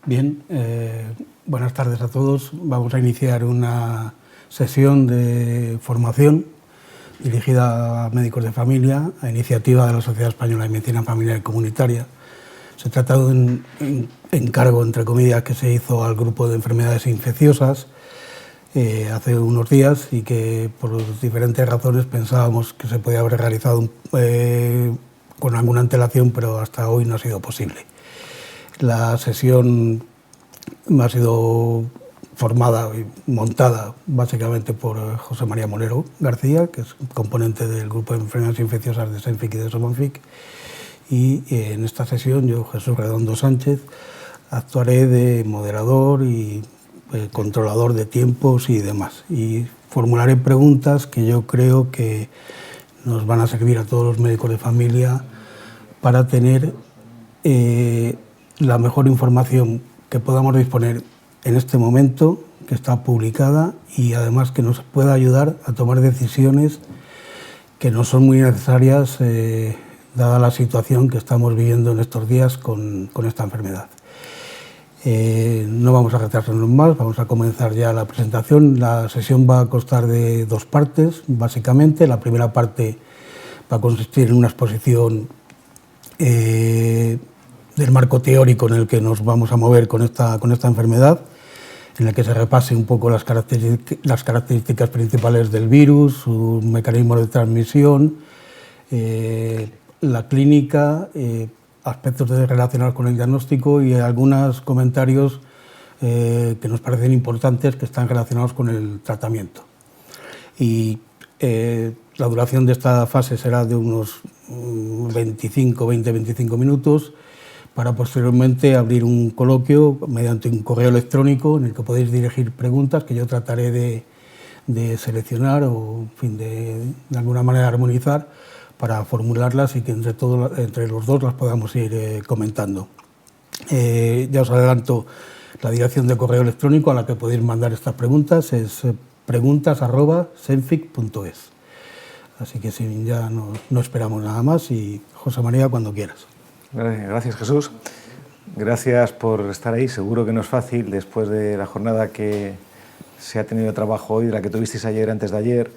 Bien, buenas tardes a todos. Vamos a iniciar una sesión de formación dirigida a médicos de familia, a iniciativa de la Sociedad Española de Medicina Familiar y Comunitaria. Se trata de un encargo, entre comillas, que se hizo al grupo de enfermedades infecciosas hace unos días y que por diferentes razones pensábamos que se podía haber realizado con alguna antelación, pero hasta hoy no ha sido posible. La sesión ha sido formada y montada básicamente por José María Molero García, que es componente del grupo de enfermedades infecciosas de SENFIC y de SOMONFIC, y en esta sesión yo, Jesús Redondo Sánchez, actuaré de moderador y controlador de tiempos y demás, y formularé preguntas que yo creo que nos van a servir a todos los médicos de familia para tener la mejor información que podamos disponer en este momento, que está publicada, y además que nos pueda ayudar a tomar decisiones que no son muy necesarias dada la situación que estamos viviendo en estos días con esta enfermedad. No vamos a retrasarnos más, vamos a comenzar ya la presentación. La sesión va a constar de dos partes, básicamente. La primera parte va a consistir en una exposición del marco teórico en el que nos vamos a mover con esta enfermedad, en el que se repase un poco las características principales del virus, su mecanismo de transmisión, la clínica, aspectos relacionados con el diagnóstico y algunos comentarios que nos parecen importantes que están relacionados con el tratamiento. Y la duración de esta fase será de unos 20-25 minutos, para posteriormente abrir un coloquio mediante un correo electrónico en el que podéis dirigir preguntas que yo trataré de seleccionar o, en fin, de alguna manera armonizar para formularlas y que entre los dos las podamos ir comentando. Ya os adelanto la dirección de correo electrónico a la que podéis mandar estas preguntas, es preguntas@senfic.es. Así que ya no esperamos nada más y José María, cuando quieras. Gracias, Jesús. Gracias por estar ahí. Seguro que no es fácil después de la jornada que se ha tenido de trabajo hoy, de la que tuvisteis ayer, antes de ayer,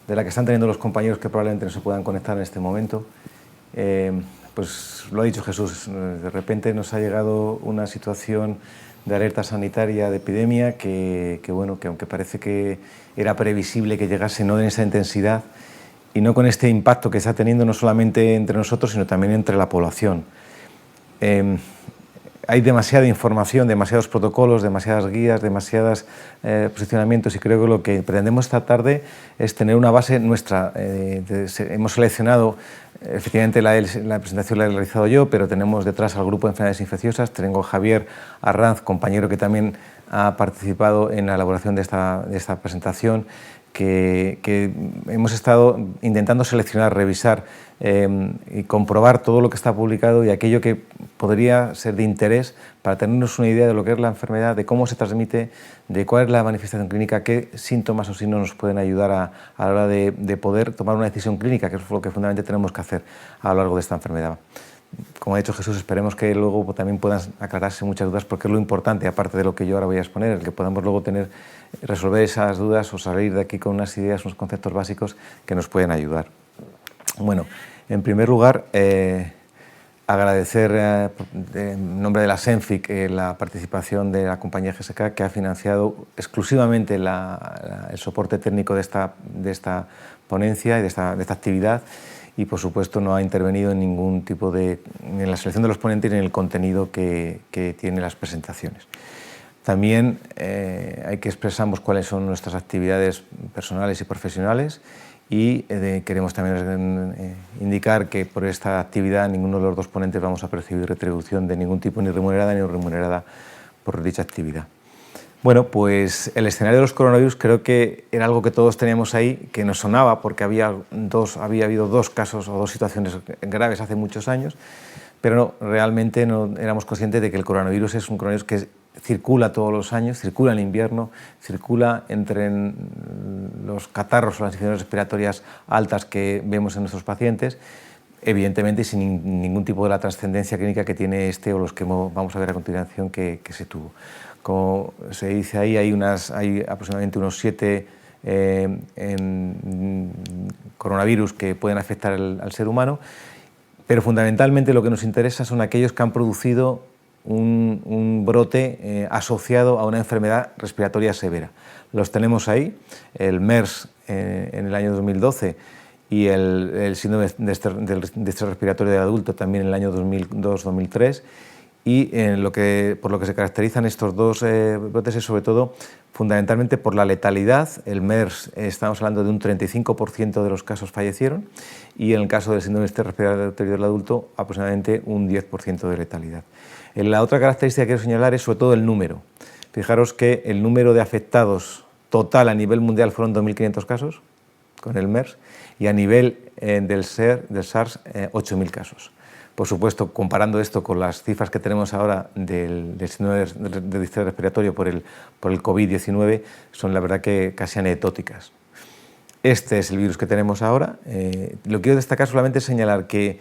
de la que están teniendo los compañeros que probablemente no se puedan conectar en este momento. Pues lo ha dicho Jesús, de repente nos ha llegado una situación de alerta sanitaria, de epidemia, que aunque parece que era previsible que llegase, no en esa intensidad y no con este impacto que está teniendo no solamente entre nosotros, sino también entre la población. Hay demasiada información, demasiados protocolos, demasiadas guías, demasiados posicionamientos, y creo que lo que pretendemos esta tarde es tener una base nuestra. Hemos seleccionado, efectivamente la presentación la he realizado yo, pero tenemos detrás al grupo de enfermedades infecciosas. Tengo a Javier Arranz, compañero que también ha participado en la elaboración de esta presentación, que hemos estado intentando seleccionar, revisar y comprobar todo lo que está publicado y aquello que podría ser de interés para tenernos una idea de lo que es la enfermedad, de cómo se transmite, de cuál es la manifestación clínica, qué síntomas o signos nos pueden ayudar a la hora de poder tomar una decisión clínica, que es lo que fundamentalmente tenemos que hacer a lo largo de esta enfermedad. Como ha dicho Jesús, esperemos que luego también puedan aclararse muchas dudas, porque es lo importante, aparte de lo que yo ahora voy a exponer, el que podamos luego resolver esas dudas o salir de aquí con unas ideas, unos conceptos básicos que nos pueden ayudar. Bueno, en primer lugar, agradecer en nombre de la SENFIC la participación de la compañía GSK, que ha financiado exclusivamente el soporte técnico de esta ponencia y de esta actividad, y por supuesto no ha intervenido en ningún tipo en la selección de los ponentes ni en el contenido que tienen las presentaciones. También hay que expresamos cuáles son nuestras actividades personales y profesionales, y queremos también indicar que por esta actividad ninguno de los dos ponentes vamos a percibir retribución de ningún tipo, ni remunerada ni no remunerada por dicha actividad. Bueno, pues el escenario de los coronavirus creo que era algo que todos teníamos ahí, que nos sonaba porque había habido dos casos o dos situaciones graves hace muchos años, pero no, realmente no éramos conscientes de que el coronavirus es un coronavirus que circula todos los años, circula en invierno, circula entre los catarros o las infecciones respiratorias altas que vemos en nuestros pacientes, evidentemente sin ningún tipo de la trascendencia clínica que tiene este o los que vamos a ver a continuación que se tuvo. Como se dice ahí, hay aproximadamente unos 7 coronavirus que pueden afectar al ser humano, pero fundamentalmente lo que nos interesa son aquellos que han producido un brote asociado a una enfermedad respiratoria severa. Los tenemos ahí, el MERS en el año 2012 y el síndrome del distrés respiratorio del adulto también en el año 2002-2003, y por lo que se caracterizan estos dos brotes es sobre todo fundamentalmente por la letalidad. El MERS, estamos hablando de un 35% de los casos fallecieron, y en el caso del síndrome del distrés respiratorio del adulto aproximadamente un 10% de letalidad. La otra característica que quiero señalar es sobre todo el número. Fijaros que el número de afectados total a nivel mundial fueron 2.500 casos con el MERS, y a nivel del SARS 8.000 casos. Por supuesto, comparando esto con las cifras que tenemos ahora del síndrome del distrés respiratorio por el COVID-19, son la verdad que casi anecdóticas. Este es el virus que tenemos ahora. Lo que quiero destacar solamente es señalar que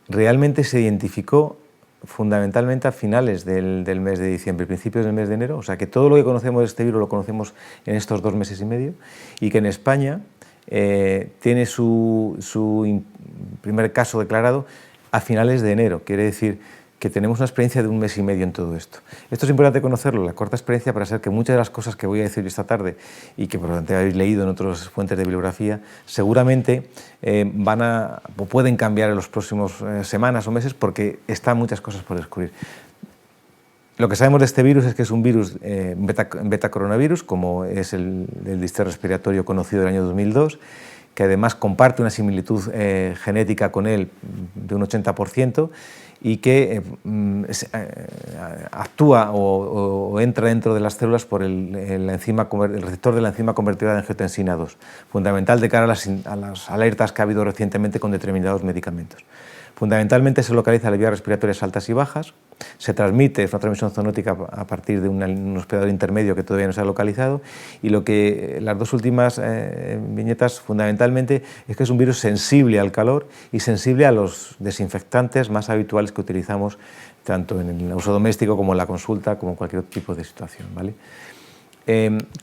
realmente se identificó fundamentalmente a finales del mes de diciembre, principios del mes de enero, o sea que todo lo que conocemos de este virus lo conocemos en estos 2 meses y medio, y que en España tiene su primer caso declarado a finales de enero. Quiere decir que tenemos una experiencia de 1 mes y medio en todo esto. Esto es importante conocerlo, la corta experiencia, para saber que muchas de las cosas que voy a decir esta tarde y que probablemente habéis leído en otras fuentes de bibliografía, seguramente pueden cambiar en las próximas semanas o meses, porque están muchas cosas por descubrir. Lo que sabemos de este virus es que es un virus beta coronavirus, como es el distrés respiratorio conocido del año 2002, que además comparte una similitud genética con él de un 80%, y que actúa o entra dentro de las células por el receptor de la enzima convertidora de angiotensina 2, fundamental de cara a las alertas que ha habido recientemente con determinados medicamentos. Fundamentalmente se localiza en las vías respiratorias altas y bajas, se transmite, es una transmisión zoonótica a partir de un hospedador intermedio que todavía no se ha localizado, y las 2 últimas viñetas fundamentalmente es que es un virus sensible al calor y sensible a los desinfectantes más habituales que utilizamos tanto en el uso doméstico como en la consulta, como en cualquier otro tipo de situación, ¿vale?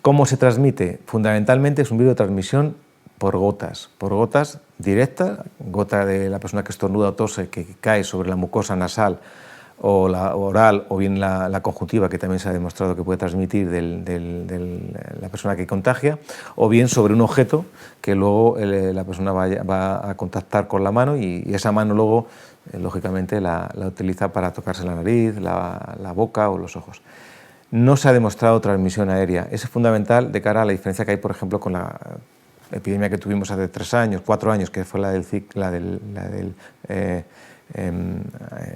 ¿Cómo se transmite? Fundamentalmente es un virus de transmisión por gotas directas, gota de la persona que estornuda o tose que cae sobre la mucosa nasal o la oral, o bien la conjuntiva, que también se ha demostrado que puede transmitir de la persona que contagia, o bien sobre un objeto que luego la persona va a contactar con la mano, y esa mano luego, lógicamente, la utiliza para tocarse la nariz, la boca o los ojos. No se ha demostrado transmisión aérea. Eso es fundamental de cara a la diferencia que hay, por ejemplo, con la epidemia que tuvimos hace 4 años, que fue la del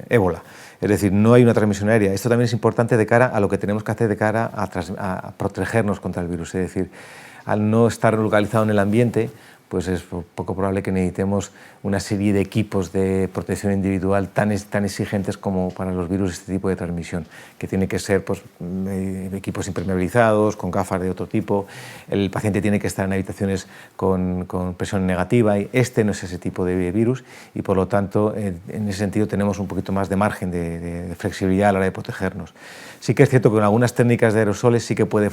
ébola. Es decir, no hay una transmisión aérea. Esto también es importante de cara a lo que tenemos que hacer de cara a protegernos contra el virus. Es decir, al no estar localizado en el ambiente, pues es poco probable que necesitemos una serie de equipos de protección individual tan exigentes como para los virus de este tipo de transmisión, que tiene que ser pues, equipos impermeabilizados, con gafas de otro tipo. El paciente tiene que estar en habitaciones con presión negativa, y este no es ese tipo de virus, y por lo tanto en ese sentido tenemos un poquito más de margen de flexibilidad a la hora de protegernos. Sí que es cierto que con algunas técnicas de aerosoles sí que puede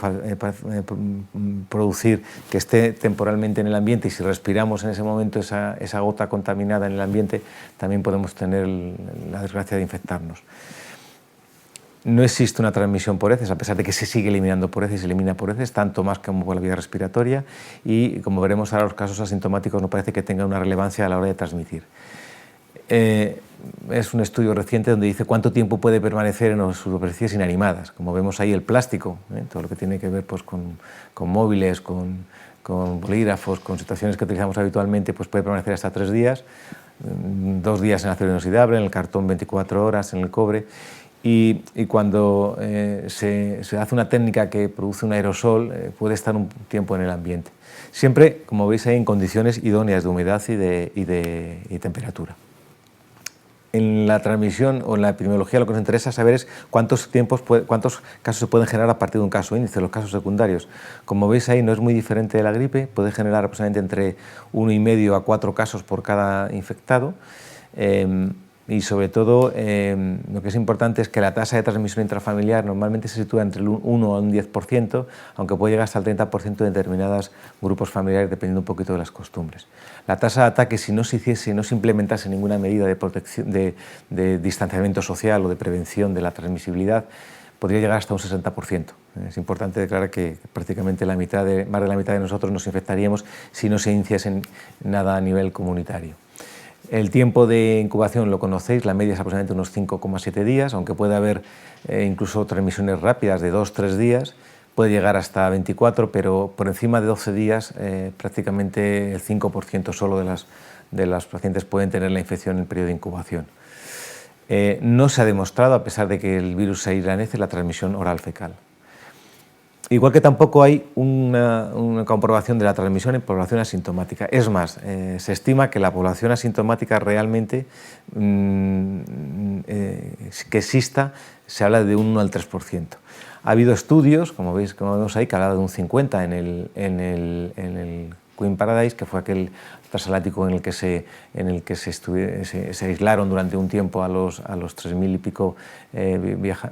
producir que esté temporalmente en el ambiente, y si respiramos en ese momento esa gota contaminada en el ambiente, también podemos tener la desgracia de infectarnos. No existe una transmisión por heces, a pesar de que se sigue eliminando por heces, se elimina por heces, tanto más como por la vía respiratoria, y como veremos ahora, los casos asintomáticos no parece que tengan una relevancia a la hora de transmitir. Es un estudio reciente donde dice cuánto tiempo puede permanecer en las superficies inanimadas. Como vemos ahí, el plástico, todo lo que tiene que ver pues, con móviles, con bolígrafos, con situaciones que utilizamos habitualmente, pues puede permanecer hasta 3 días, 2 días en acero inoxidable, en el cartón 24 horas, en el cobre. Y cuando se hace una técnica que produce un aerosol, puede estar un tiempo en el ambiente. Siempre, como veis ahí, en condiciones idóneas de humedad y de temperatura. En la transmisión o en la epidemiología lo que nos interesa saber es cuántos casos se pueden generar a partir de un caso índice, los casos secundarios. Como veis ahí, no es muy diferente de la gripe, puede generar aproximadamente entre 1,5 a 4 casos por cada infectado. y sobre todo lo que es importante es que la tasa de transmisión intrafamiliar normalmente se sitúa entre el 1 a un 10%, aunque puede llegar hasta el 30% en determinados grupos familiares, dependiendo un poquito de las costumbres. La tasa de ataque, si no se implementase ninguna medida de protección, de distanciamiento social o de prevención de la transmisibilidad, podría llegar hasta un 60%. Es importante declarar que prácticamente más de la mitad de nosotros nos infectaríamos si no se iniciase nada a nivel comunitario. El tiempo de incubación lo conocéis, la media es aproximadamente unos 5,7 días, aunque puede haber incluso transmisiones rápidas de 2-3 días, puede llegar hasta 24, pero por encima de 12 días prácticamente el 5% solo de las pacientes pueden tener la infección en el periodo de incubación. No se ha demostrado, a pesar de que el virus se aislanece, la transmisión oral fecal. Igual que tampoco hay una comprobación de la transmisión en población asintomática. Es más, se estima que la población asintomática realmente que exista se habla de un 1 al 3%. Ha habido estudios, como vemos ahí, que habla de un 50% en el Queen Paradise, que fue aquel transatlántico en el que se aislaron durante un tiempo a los 3.000 y pico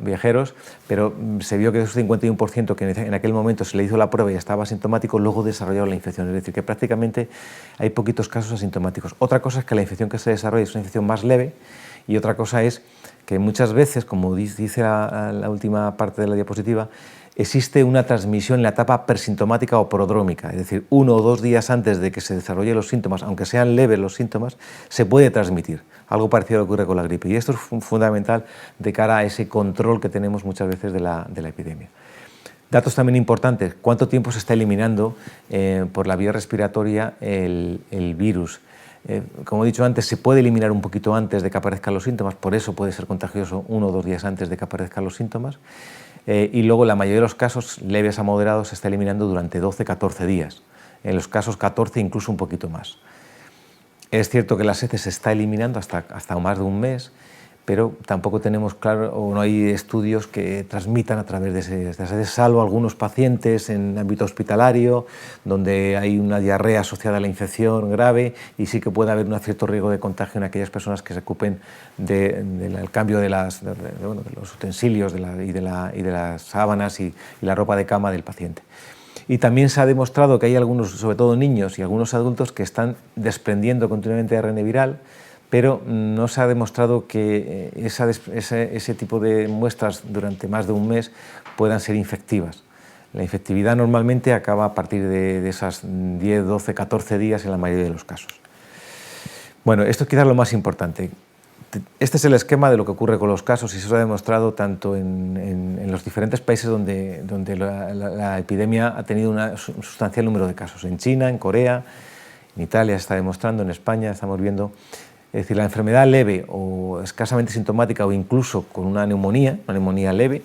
viajeros, pero se vio que esos 51% que en aquel momento se le hizo la prueba y estaba asintomático, luego desarrollaron la infección, es decir, que prácticamente hay poquitos casos asintomáticos. Otra cosa es que la infección que se desarrolla es una infección más leve, y otra cosa es que muchas veces, como dice la última parte de la diapositiva, existe una transmisión en la etapa presintomática o prodrómica, es decir, 1 o 2 días antes de que se desarrollen los síntomas, aunque sean leves los síntomas, se puede transmitir. Algo parecido ocurre con la gripe, y esto es fundamental de cara a ese control que tenemos muchas veces de la epidemia. Datos también importantes: cuánto tiempo se está eliminando por la vía respiratoria el virus. Como he dicho antes, se puede eliminar un poquito antes de que aparezcan los síntomas, por eso puede ser contagioso 1 o 2 días antes de que aparezcan los síntomas. Y luego la mayoría de los casos leves a moderados se está eliminando durante 12-14 días, en los casos 14 incluso un poquito más. Es cierto que las heces se está eliminando hasta más de un mes, pero tampoco tenemos claro, o no hay estudios que transmitan a través de esas heces, salvo algunos pacientes en ámbito hospitalario, donde hay una diarrea asociada a la infección grave, y sí que puede haber un cierto riesgo de contagio en aquellas personas que se ocupen del cambio de los utensilios y de las sábanas y la ropa de cama del paciente. Y también se ha demostrado que hay algunos, sobre todo niños y algunos adultos, que están desprendiendo continuamente ARN viral, pero no se ha demostrado que ese tipo de muestras durante más de un mes puedan ser infectivas. La infectividad normalmente acaba a partir de esas 10, 12, 14 días en la mayoría de los casos. Bueno, esto es quizás lo más importante. Este es el esquema de lo que ocurre con los casos, y eso se ha demostrado tanto en los diferentes países donde la epidemia ha tenido un sustancial número de casos. En China, en Corea, en Italia se está demostrando, en España estamos viendo. Es decir, la enfermedad leve o escasamente sintomática, o incluso con una neumonía leve,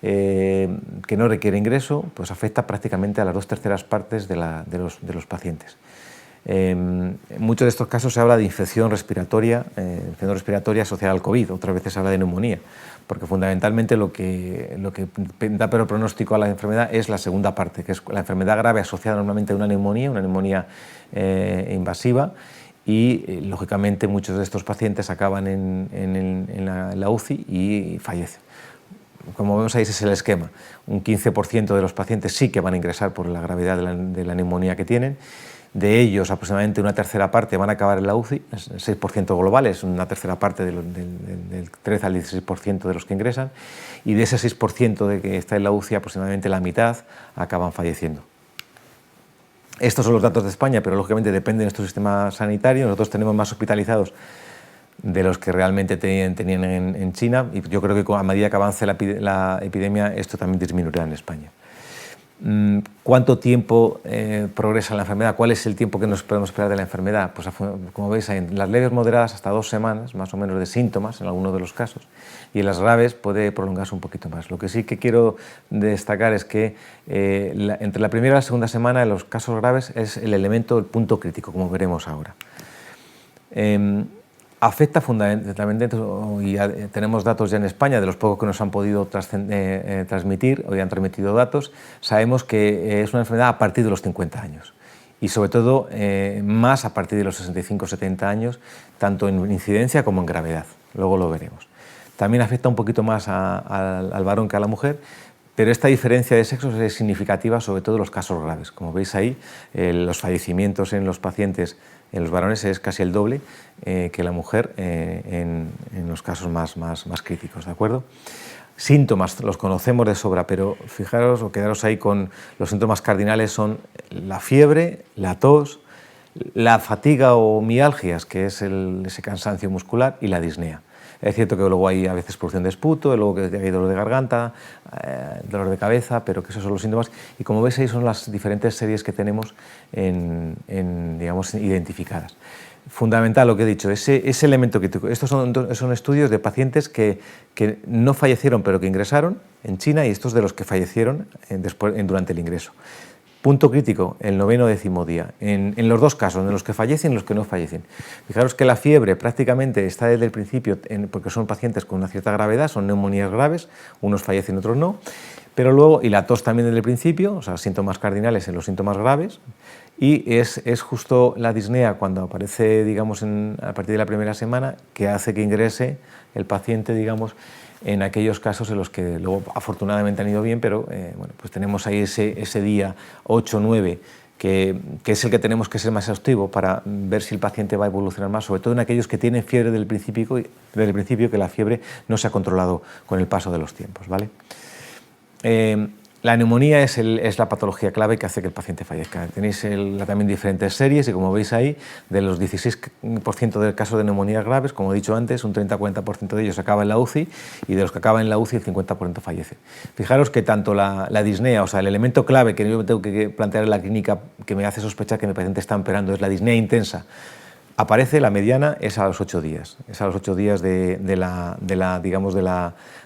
que no requiere ingreso, pues afecta prácticamente a las 2/3 partes de los pacientes. En muchos de estos casos se habla de infección respiratoria asociada al COVID, otras veces se habla de neumonía, porque fundamentalmente lo que da peor pronóstico a la enfermedad es la segunda parte, que es la enfermedad grave asociada normalmente a una neumonía invasiva, y lógicamente muchos de estos pacientes acaban en la UCI y fallecen. Como vemos ahí, ese es el esquema. Un 15% de los pacientes sí que van a ingresar por la gravedad de la neumonía que tienen. De ellos, aproximadamente una tercera parte van a acabar en la UCI, el 6% global, es una tercera parte del 13 al 16% de los que ingresan, y de ese 6% de que está en la UCI, aproximadamente la mitad acaban falleciendo. Estos son los datos de España, pero lógicamente depende de nuestro sistema sanitario. Nosotros tenemos más hospitalizados de los que realmente tenían en China, y yo creo que a medida que avance la epidemia esto también disminuirá en España. ¿Cuánto tiempo progresa la enfermedad? ¿Cuál es el tiempo que nos podemos esperar de la enfermedad? Pues como veis, en las leves moderadas hasta 2 semanas más o menos de síntomas en algunos de los casos, y en las graves puede prolongarse un poquito más. Lo que sí que quiero destacar es que entre la primera y la segunda semana en los casos graves es el punto crítico, como veremos ahora. Afecta fundamentalmente, y tenemos datos ya en España, de los pocos que nos han podido transmitir, hoy han transmitido datos, sabemos que es una enfermedad a partir de los 50 años. y sobre todo más a partir de los 65-70 años, tanto en incidencia como en gravedad. Luego lo veremos. También afecta un poquito más al varón que a la mujer, pero esta diferencia de sexos es significativa sobre todo en los casos graves. Como veis ahí, los fallecimientos en los pacientes, en los varones, es casi el doble que la mujer en los casos más críticos, ¿de acuerdo? Síntomas los conocemos de sobra, pero fijaros o quedaros ahí con los síntomas cardinales: son la fiebre, la tos, la fatiga o mialgias, que es ese cansancio muscular, y la disnea. Es cierto que luego hay a veces producción de esputo, luego que hay dolor de garganta, dolor de cabeza, pero que esos son los síntomas. Y como veis ahí son las diferentes series que tenemos digamos, identificadas. Fundamental lo que he dicho, ese elemento crítico. Estos son estudios de pacientes que no fallecieron pero que ingresaron en China, y estos de los que fallecieron durante el ingreso. Punto crítico, el 9º o 10º día, en los dos casos, en los que fallecen y los que no fallecen. Fijaros que la fiebre prácticamente está desde el principio, porque son pacientes con una cierta gravedad, son neumonías graves, unos fallecen, otros no, pero luego, y la tos también desde el principio, o sea, síntomas cardinales en los síntomas graves, y es justo la disnea cuando aparece, digamos, a partir de la primera semana, que hace que ingrese el paciente, digamos, en aquellos casos en los que luego afortunadamente han ido bien, pero bueno, pues tenemos ahí ese día 8 o 9 que es el que tenemos que ser más exhaustivo para ver si el paciente va a evolucionar más, sobre todo en aquellos que tienen fiebre desde el principio, que la fiebre no se ha controlado con el paso de los tiempos, ¿vale? La neumonía es la patología clave que hace que el paciente fallezca. Tenéis también diferentes series y, como veis ahí, de los 16% del caso de neumonías graves, como he dicho antes, un 30-40% de ellos acaba en la UCI, y de los que acaban en la UCI el 50% fallecen. Fijaros que tanto la disnea, o sea, el elemento clave que yo tengo que plantear en la clínica que me hace sospechar que mi paciente está empeorando, es la disnea intensa. Aparece, la mediana es a los 8 días, es a los 8 días de la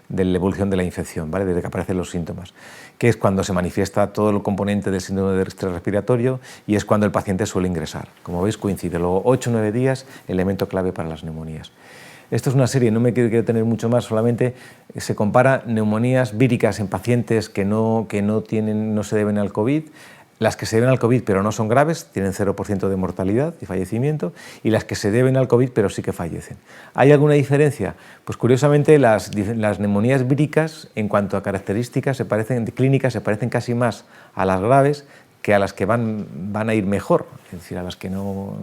evolución de la infección, ¿vale? Desde que aparecen los síntomas, que es cuando se manifiesta todo el componente del síndrome de estrés respiratorio, y es cuando el paciente suele ingresar. Como veis, coincide. Luego 8 o 9 días, elemento clave para las neumonías. Esto es una serie, no me quiero tener mucho más, solamente se compara neumonías víricas en pacientes que no se deben al COVID. Las que se deben al COVID pero no son graves tienen 0% de mortalidad y fallecimiento, y las que se deben al COVID pero sí que fallecen. ¿Hay alguna diferencia? Pues curiosamente las neumonías víricas, en cuanto a características clínicas, se parecen casi más a las graves que a las que van a ir mejor, es decir, a las que no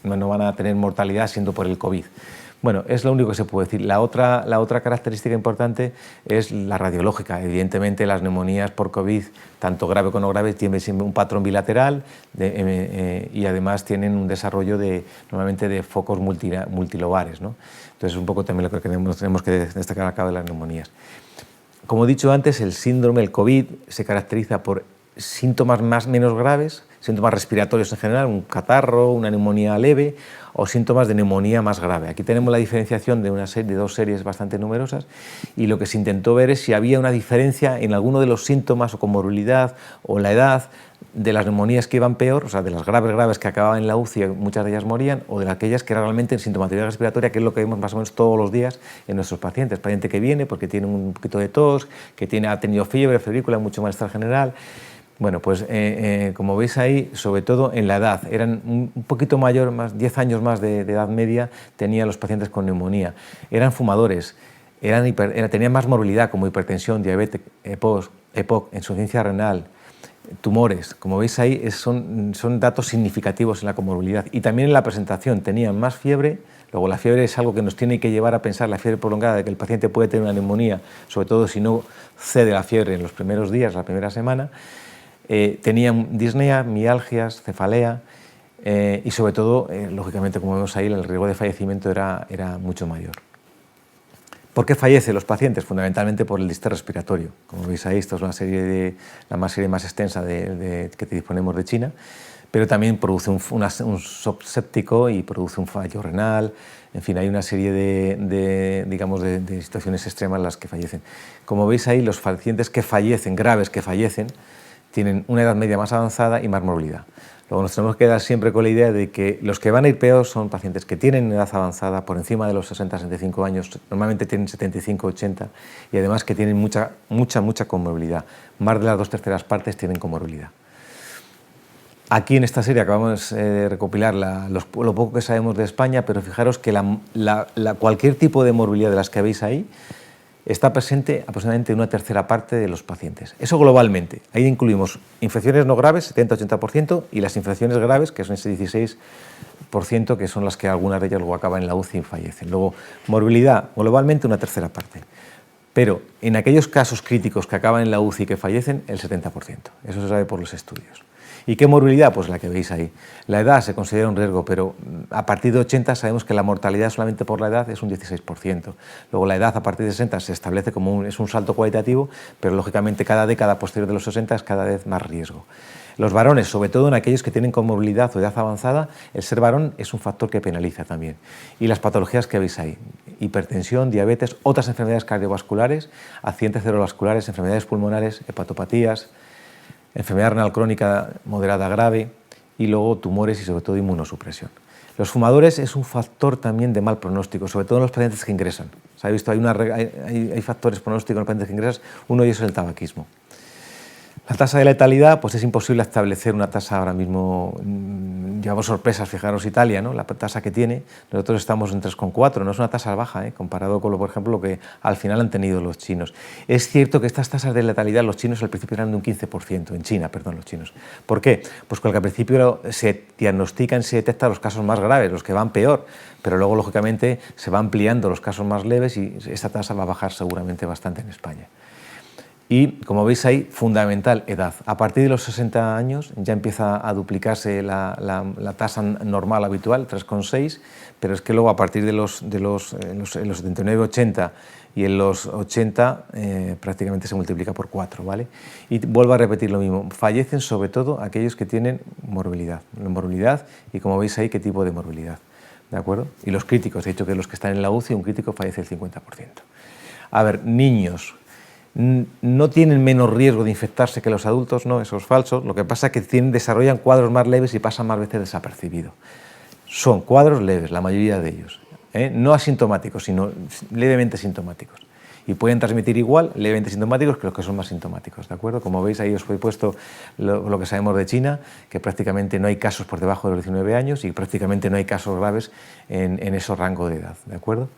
van a tener mortalidad siendo por el COVID. Bueno, es lo único que se puede decir. La otra característica importante es la radiológica. Evidentemente, las neumonías por COVID, tanto grave como no grave, tienen siempre un patrón bilateral y además tienen un desarrollo normalmente de focos multilobares, ¿no? Entonces, es un poco también lo que tenemos que destacar acá de las neumonías. Como he dicho antes, el síndrome del COVID se caracteriza por síntomas menos graves, síntomas respiratorios en general, un catarro, una neumonía leve, o síntomas de neumonía más grave. Aquí tenemos la diferenciación de dos series bastante numerosas, y lo que se intentó ver es si había una diferencia en alguno de los síntomas o comorbilidad o la edad de las neumonías que iban peor, o sea, de las graves que acababan en la UCI, muchas de ellas morían, o de aquellas que eran realmente en sintomatología respiratoria, que es lo que vemos más o menos todos los días en nuestros pacientes. Paciente que viene porque tiene un poquito de tos, que ha tenido fiebre, febrícula, mucho malestar general. Bueno, pues como veis ahí, sobre todo en la edad, eran un poquito mayor, 10 años más de edad media, tenían los pacientes con neumonía. Eran fumadores, tenían más morbilidad, como hipertensión, diabetes, EPOC, insuficiencia renal, tumores. Como veis ahí, son datos significativos en la comorbilidad. Y también en la presentación, tenían más fiebre. Luego, la fiebre es algo que nos tiene que llevar a pensar, la fiebre prolongada, de que el paciente puede tener una neumonía, sobre todo si no cede la fiebre en los primeros días, la primera semana. Tenían disnea, mialgias, cefalea, y sobre todo, lógicamente, como vemos ahí, el riesgo de fallecimiento era mucho mayor. ¿Por qué fallecen los pacientes? Fundamentalmente por el distrés respiratorio. Como veis ahí, esto es la serie más extensa que disponemos de China, pero también produce un shock séptico y produce un fallo renal. En fin, hay una serie de situaciones extremas en las que fallecen. Como veis ahí, los pacientes que fallecen, graves que fallecen, tienen una edad media más avanzada y más morbilidad. Luego nos tenemos que dar siempre con la idea de que los que van a ir peor son pacientes que tienen edad avanzada, por encima de los 60-65 años, normalmente tienen 75-80, y además que tienen mucha comorbilidad. Más de las 2/3 partes tienen comorbilidad. Aquí en esta serie acabamos de recopilar lo poco que sabemos de España, pero fijaros que cualquier tipo de morbilidad de las que veis ahí está presente aproximadamente en una tercera parte de los pacientes. Eso globalmente. Ahí incluimos infecciones no graves, 70-80%, y las infecciones graves, que son ese 16%, que son las que algunas de ellas luego acaban en la UCI y fallecen. Luego, morbilidad, globalmente una tercera parte. Pero en aquellos casos críticos que acaban en la UCI y que fallecen, el 70%. Eso se sabe por los estudios. ¿Y qué morbilidad? Pues la que veis ahí. La edad se considera un riesgo, pero a partir de 80 sabemos que la mortalidad solamente por la edad es un 16%. Luego la edad a partir de 60 se establece como es un salto cualitativo, pero lógicamente cada década posterior de los 60 es cada vez más riesgo. Los varones, sobre todo en aquellos que tienen comorbilidad o edad avanzada, el ser varón es un factor que penaliza también. Y las patologías que veis ahí, hipertensión, diabetes, otras enfermedades cardiovasculares, accidentes cerebrovasculares, enfermedades pulmonares, hepatopatías, enfermedad renal crónica moderada grave y luego tumores y sobre todo inmunosupresión. Los fumadores es un factor también de mal pronóstico, sobre todo en los pacientes que ingresan. Se ha visto, hay factores pronósticos en los pacientes que ingresan, uno de ellos es el tabaquismo. La tasa de letalidad, pues es imposible establecer una tasa ahora mismo. Llevamos sorpresas, fijaros Italia, ¿no? La tasa que tiene, nosotros estamos en 3,4, no es una tasa baja, comparado con, por ejemplo, lo que al final han tenido los chinos. Es cierto que estas tasas de letalidad los chinos al principio eran de un 15%, en China, perdón, los chinos. ¿Por qué? Pues porque al principio se diagnostican, se detectan los casos más graves, los que van peor, pero luego, lógicamente, se va ampliando los casos más leves y esta tasa va a bajar seguramente bastante en España. Y, como veis ahí, fundamental, edad. A partir de los 60 años ya empieza a duplicarse la tasa normal habitual, 3,6, pero es que luego a partir de los 79-80 y en los 80 prácticamente se multiplica por 4, ¿vale? Y vuelvo a repetir lo mismo, fallecen sobre todo aquellos que tienen morbilidad. Y como veis ahí, qué tipo de morbilidad, ¿de acuerdo? Y los críticos, he dicho que los que están en la UCI, un crítico fallece el 50%. A ver, niños. No tienen menos riesgo de infectarse que los adultos, no, eso es falso. Lo que pasa es que desarrollan cuadros más leves y pasan más veces desapercibidos. Son cuadros leves, la mayoría de ellos, no asintomáticos, sino levemente sintomáticos. Y pueden transmitir igual levemente sintomáticos que los que son más sintomáticos, ¿de acuerdo? Como veis, ahí os he puesto lo que sabemos de China, que prácticamente no hay casos por debajo de los 19 años y prácticamente no hay casos graves en ese rango de edad, ¿de acuerdo?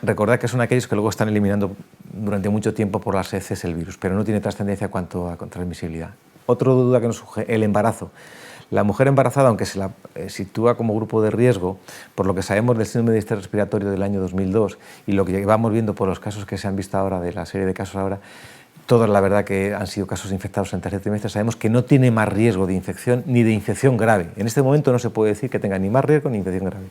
Recordad que son aquellos que luego están eliminando durante mucho tiempo por las heces el virus, pero no tiene trascendencia cuanto a transmisibilidad. Otra duda que nos surge, el embarazo. La mujer embarazada, aunque se la sitúa como grupo de riesgo, por lo que sabemos del síndrome de distrés respiratorio del año 2002 y lo que llevamos viendo por los casos que se han visto ahora, de la serie de casos ahora, todos la verdad que han sido casos infectados en tercer trimestre, sabemos que no tiene más riesgo de infección ni de infección grave. En este momento no se puede decir que tenga ni más riesgo ni infección grave.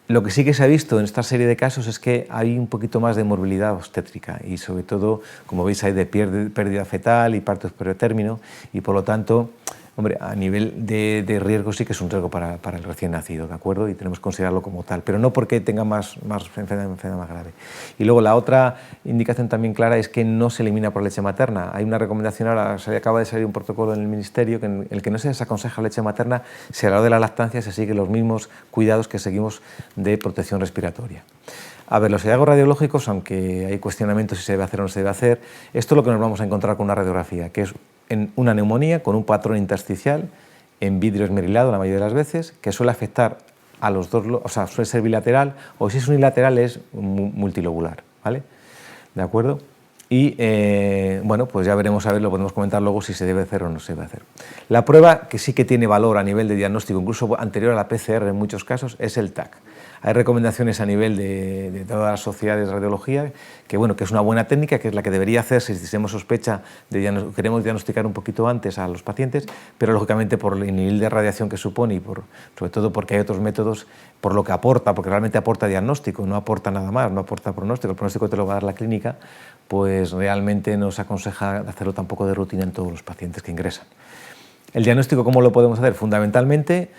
Lo que sí que se ha visto en esta serie de casos es que hay un poquito más de morbilidad obstétrica y sobre todo, como veis, hay de pérdida fetal y parto pretermino y por lo tanto, hombre, a nivel de riesgo sí que es un riesgo para el recién nacido, ¿de acuerdo? Y tenemos que considerarlo como tal, pero no porque tenga más enfermedad más grave. Y luego la otra indicación también clara es que no se elimina por leche materna. Hay una recomendación ahora, acaba de salir un protocolo en el Ministerio que en el que no se desaconseja leche materna, si a la hora de la lactancia se siguen los mismos cuidados que seguimos de protección respiratoria. A ver, los hallazgos radiológicos, aunque hay cuestionamientos si se debe hacer o no se debe hacer, esto es lo que nos vamos a encontrar con una radiografía, que es en una neumonía con un patrón intersticial en vidrio esmerilado la mayoría de las veces, que suele afectar a los dos, o sea, suele ser bilateral, o si es unilateral es multilobular, ¿vale? ¿De acuerdo? Y bueno, pues ya veremos, a ver, lo podemos comentar luego si se debe hacer o no se debe hacer. La prueba que sí que tiene valor a nivel de diagnóstico, incluso anterior a la PCR en muchos casos, es el TAC. Hay recomendaciones a nivel de todas las sociedades de radiología, que bueno, que es una buena técnica, que es la que debería hacerse si tenemos sospecha, queremos diagnosticar un poquito antes a los pacientes, pero lógicamente por el nivel de radiación que supone y sobre todo porque hay otros métodos, por lo que aporta, porque realmente aporta diagnóstico, no aporta nada más, no aporta pronóstico, el pronóstico te lo va a dar la clínica, pues realmente no se aconseja hacerlo tampoco de rutina en todos los pacientes que ingresan. El diagnóstico, ¿cómo lo podemos hacer? Fundamentalmente,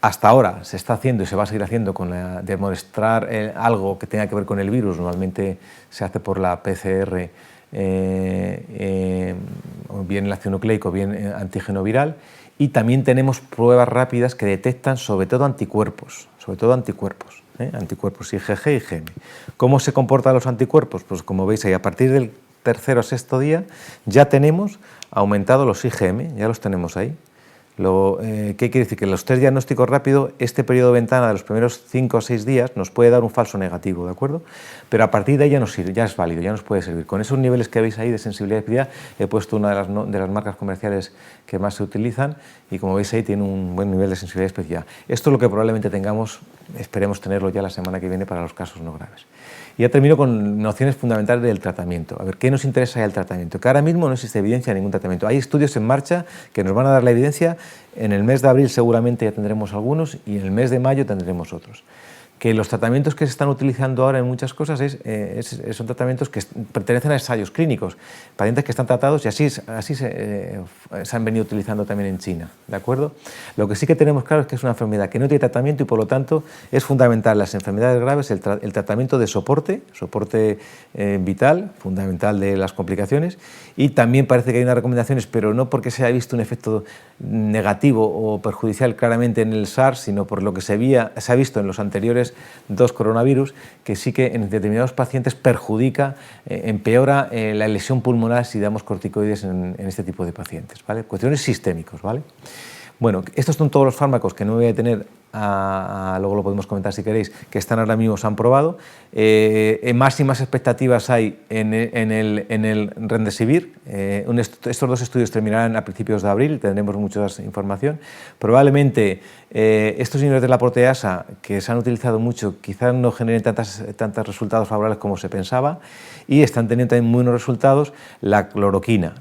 hasta ahora se está haciendo y se va a seguir haciendo con demostrar algo que tenga que ver con el virus. Normalmente se hace por la PCR, o bien el ácido nucleico, o bien antígeno viral. Y también tenemos pruebas rápidas que detectan sobre todo anticuerpos, anticuerpos IgG y IgM. ¿Cómo se comportan los anticuerpos? Pues como veis ahí, a partir del tercer o sexto día ya tenemos aumentados los IgM, ya los tenemos ahí. ¿Qué quiere decir? Que los test diagnósticos rápidos, este periodo de ventana de los primeros 5 o 6 días nos puede dar un falso negativo, ¿de acuerdo? Pero a partir de ahí ya nos sirve, ya es válido, ya nos puede servir. Con esos niveles que veis ahí de sensibilidad y especificidad, he puesto una de las marcas comerciales que más se utilizan y como veis ahí tiene un buen nivel de sensibilidad y especificidad. Esto es lo que probablemente tengamos, esperemos tenerlo ya la semana que viene para los casos no graves. Y ya termino con nociones fundamentales del tratamiento. A ver, ¿qué nos interesa del tratamiento? Que ahora mismo no existe evidencia de ningún tratamiento. Hay estudios en marcha que nos van a dar la evidencia. En el mes de abril seguramente ya tendremos algunos y en el mes de mayo tendremos otros. Que los tratamientos que se están utilizando ahora en muchas cosas son tratamientos que pertenecen a ensayos clínicos, pacientes que están tratados y así se han venido utilizando también en China, ¿de acuerdo? Lo que sí que tenemos claro es que es una enfermedad que no tiene tratamiento y por lo tanto es fundamental en las enfermedades graves el tratamiento de soporte vital, fundamental de las complicaciones, y también parece que hay unas recomendaciones, pero no porque se haya visto un efecto negativo o perjudicial claramente en el SARS, sino por lo que se ha visto en los anteriores 2 coronavirus, que sí que en determinados pacientes perjudica, empeora la lesión pulmonar si damos corticoides en este tipo de pacientes, ¿vale? Cuestiones sistémicos, ¿vale? Bueno, estos son todos los fármacos que no me voy a detener, luego lo podemos comentar si queréis, que están ahora mismo, se han probado. Más y más expectativas hay en el Remdesivir. Estos 2 estudios terminarán a principios de abril, tendremos mucha más información. Probablemente estos inhibidores de la proteasa, que se han utilizado mucho, quizás no generen tantos resultados favorables como se pensaba, y están teniendo también muy buenos resultados la cloroquina,